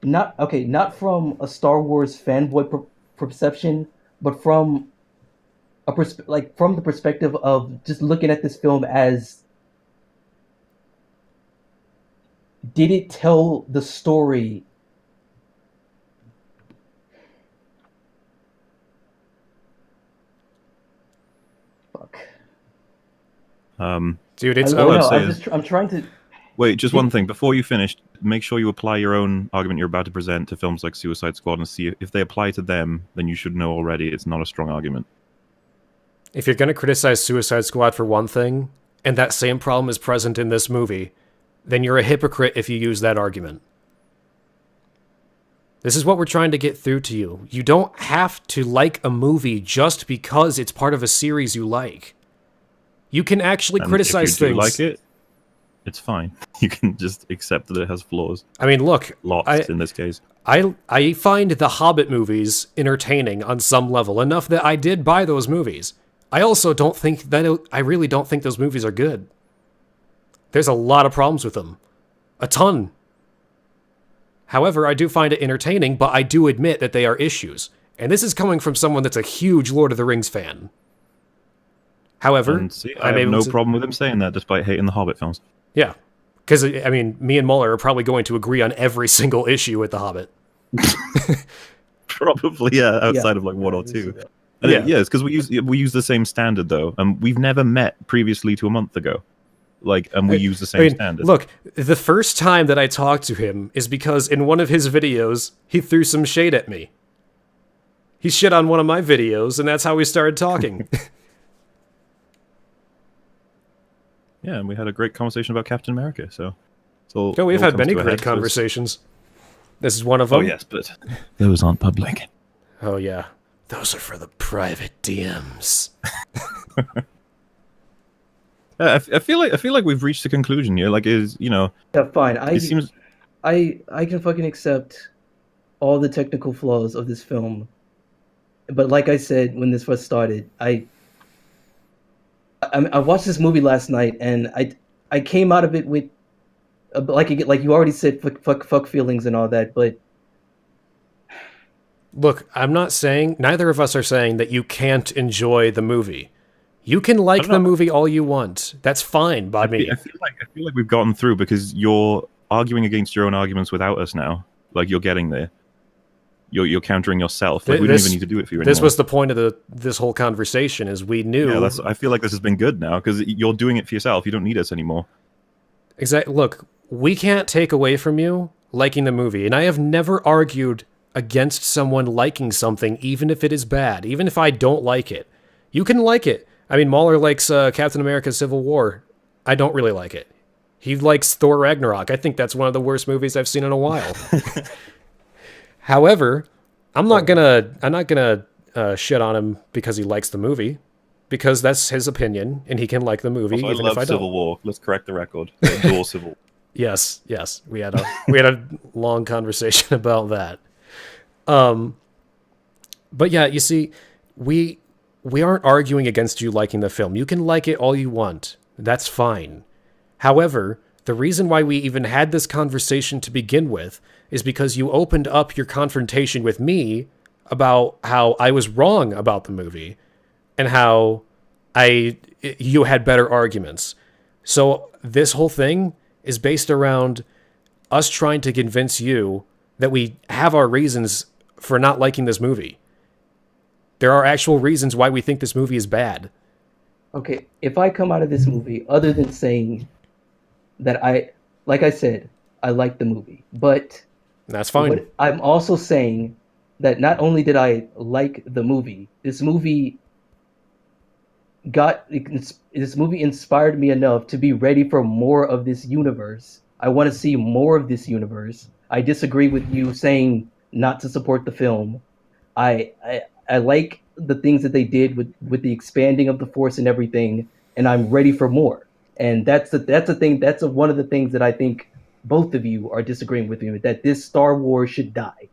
not from a Star Wars fanboy perception, but from from the perspective of just looking at this film as, did it tell the story Dude, it's I'm trying to. Wait, just one thing. Before you finish, make sure you apply your own argument you're about to present to films like Suicide Squad and see if they apply to them, then you should know already it's not a strong argument. If you're going to criticize Suicide Squad for one thing, and that same problem is present in this movie, then you're a hypocrite if you use that argument. This is what we're trying to get through to you. You don't have to like a movie just because it's part of a series you like. You can actually criticize if you do things. like it, it's fine. You can just accept that it has flaws. I mean, look, Lots in this case. I find the Hobbit movies entertaining on some level, enough that I did buy those movies. I also don't think that I really don't think those movies are good. There's a lot of problems with them. A ton. However, I do find it entertaining, but I do admit that they are issues. And this is coming from someone that's a huge Lord of the Rings fan. However, I have no problem with him saying that, despite hating the Hobbit films. Yeah. Because, I mean, me and Muller are probably going to agree on every single issue with The Hobbit. Probably, yeah, outside of like one or two. And it's because we use the same standard, though. And we've never met previously to a month ago. And we use the same standard. Look, the first time that I talked to him is because in one of his videos, he threw some shade at me. He shit on one of my videos, and that's how we started talking. Yeah, and we had a great conversation about Captain America, so... we've had many great conversations. This is one of them. Oh, yes, but those aren't public. Oh, yeah. Those are for the private DMs. I feel like we've reached a conclusion here. Yeah, fine. I can fucking accept all the technical flaws of this film, but like I said when this first started, I watched this movie last night and I came out of it with like you already said, fuck feelings and all that, but. Look, I'm not saying, neither of us are saying that you can't enjoy the movie. You can like the movie all you want. That's fine by me. I feel like we've gotten through because you're arguing against your own arguments without us now. Like, you're getting there. You're countering yourself. Like, we don't even need to do it for you anymore. This was the point of this whole conversation, is we knew... Yeah, I feel like this has been good now, because you're doing it for yourself. You don't need us anymore. Exactly. Look, we can't take away from you liking the movie, and I have never argued against someone liking something, even if it is bad, even if I don't like it. You can like it. I mean, Mahler likes Captain America: Civil War. I don't really like it. He likes Thor Ragnarok. I think that's one of the worst movies I've seen in a while. However, I'm not gonna shit on him because he likes the movie, because that's his opinion and he can like the movie Also, even I if love I don't. Civil War. Let's correct the record. I adore Civil War. Yes, yes, we had a long conversation about that. But yeah, you see, we aren't arguing against you liking the film. You can like it all you want. That's fine. However, the reason why we even had this conversation to begin with is because you opened up your confrontation with me about how I was wrong about the movie and how you had better arguments. So this whole thing is based around us trying to convince you that we have our reasons for not liking this movie. There are actual reasons why we think this movie is bad. Okay, if I come out of this movie other than saying that like I said, I like the movie, but That's fine. what I'm also saying that not only did I like the movie, this movie inspired me enough to be ready for more of this universe. I want to see more of this universe. I disagree with you saying not to support the film. I like the things that they did with the expanding of the Force and everything, and I'm ready for more. And that's the thing. That's one of the things that I think both of you are disagreeing with me with, that this Star Wars should die.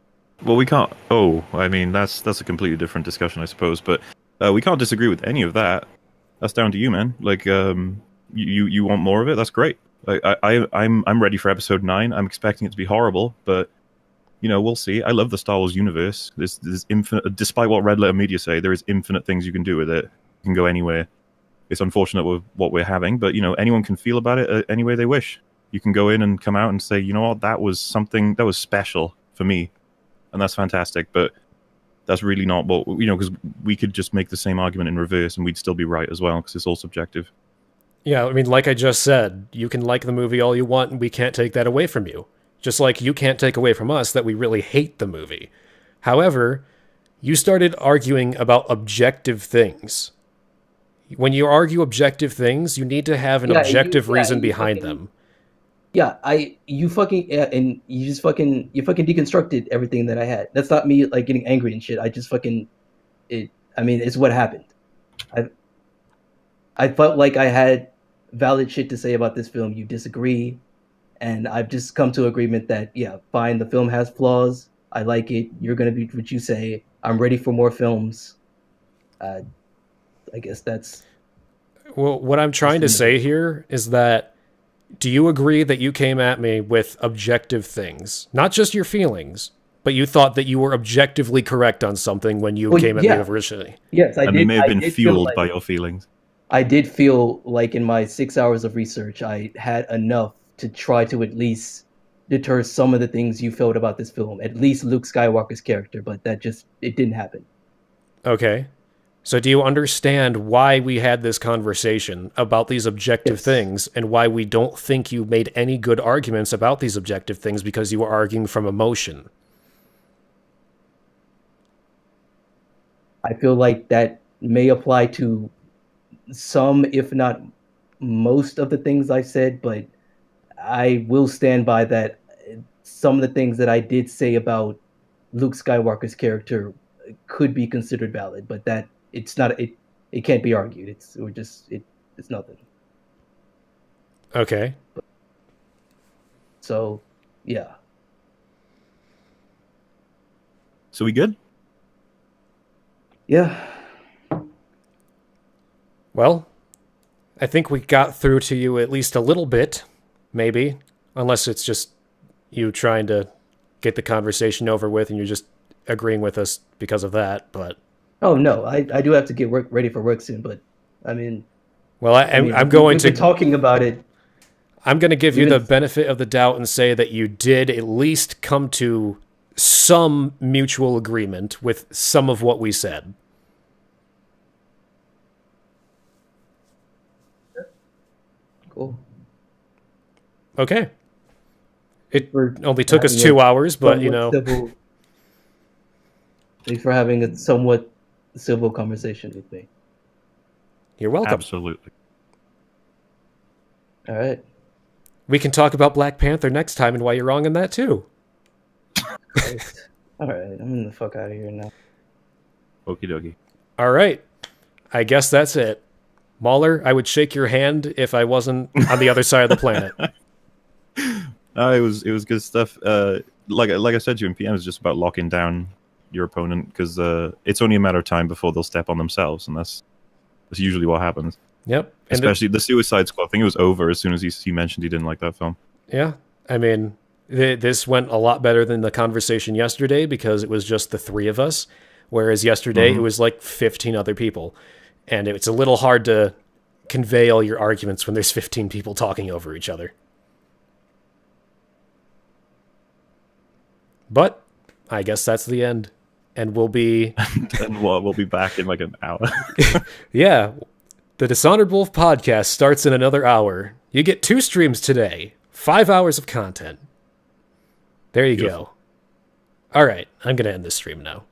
Well, we can't. Oh, I mean, that's a completely different discussion, I suppose. But we can't disagree with any of that. That's down to you, man. Like, you want more of it? That's great. I'm ready for Episode 9. I'm expecting it to be horrible, but we'll see. I love the Star Wars universe. There's infinite. Despite what Red Letter Media say, there is infinite things you can do with it. You can go anywhere. It's unfortunate with what we're having, but anyone can feel about it any way they wish. You can go in and come out and say, you know what, that was something that was special for me, and that's fantastic. But that's really not what because we could just make the same argument in reverse and we'd still be right as well, because it's all subjective. Yeah, I mean, like I just said, you can like the movie all you want, and we can't take that away from you. Just like you can't take away from us that we really hate the movie. However, you started arguing about objective things. When you argue objective things, you need to have an objective reason behind them. Yeah, you fucking and you fucking deconstructed everything that I had. That's not me like getting angry and shit. I just fucking it. I mean, it's what happened. I felt like I had valid shit to say about this film. You disagree, and I've just come to agreement that yeah, fine. The film has flaws. I like it. You're gonna be what you say. I'm ready for more films. I guess that's. Well, what I'm trying to say here is that, do you agree that you came at me with objective things? Not just your feelings, but you thought that you were objectively correct on something when you came at me originally. Yes, I did. And they may have been fueled by your feelings. I did feel like in my 6 hours of research, I had enough to try to at least deter some of the things you felt about this film, at least Luke Skywalker's character, but it didn't happen. Okay. So do you understand why we had this conversation about these objective things, and why we don't think you made any good arguments about these objective things because you were arguing from emotion? I feel like that may apply to some, if not most of the things I said, but I will stand by that. Some of the things that I did say about Luke Skywalker's character could be considered valid, but that it's not. It can't be argued. It's nothing. Okay. So, yeah. So we good? Yeah. Well, I think we got through to you at least a little bit, maybe, unless it's just you trying to get the conversation over with and you're just agreeing with us because of that, but... Oh, no, I do have to get ready for work soon, but, I mean... Well, I'm going to... We've been talking about it. I'm going to give you the benefit of the doubt and say that you did at least come to some mutual agreement with some of what we said. Cool. Okay. It only took us 2 hours, but, Thanks for having a somewhat civil conversation with me. You're welcome. Absolutely. All right. We can talk about Black Panther next time and why you're wrong in that too. All right. I'm getting the fuck out of here now. Okie dokie. All right. I guess that's it. Mauler, I would shake your hand if I wasn't on the other side of the planet. It was good stuff. Like I said to you in PM, it's just about locking down your opponent, because it's only a matter of time before they'll step on themselves, and that's usually what happens. Yep. And Especially the Suicide Squad thing. It was over as soon as he mentioned he didn't like that film. yeah. I mean, this went a lot better than the conversation yesterday because it was just the three of us, whereas yesterday it was like 15 other people. And it's a little hard to convey all your arguments when there's 15 people talking over each other. But I guess that's the end. And we'll be... And we'll be back in like an hour. Yeah. The Dishonored Wolf podcast starts in another hour. You get 2 streams today. 5 hours of content. There you go. All right. I'm going to end this stream now.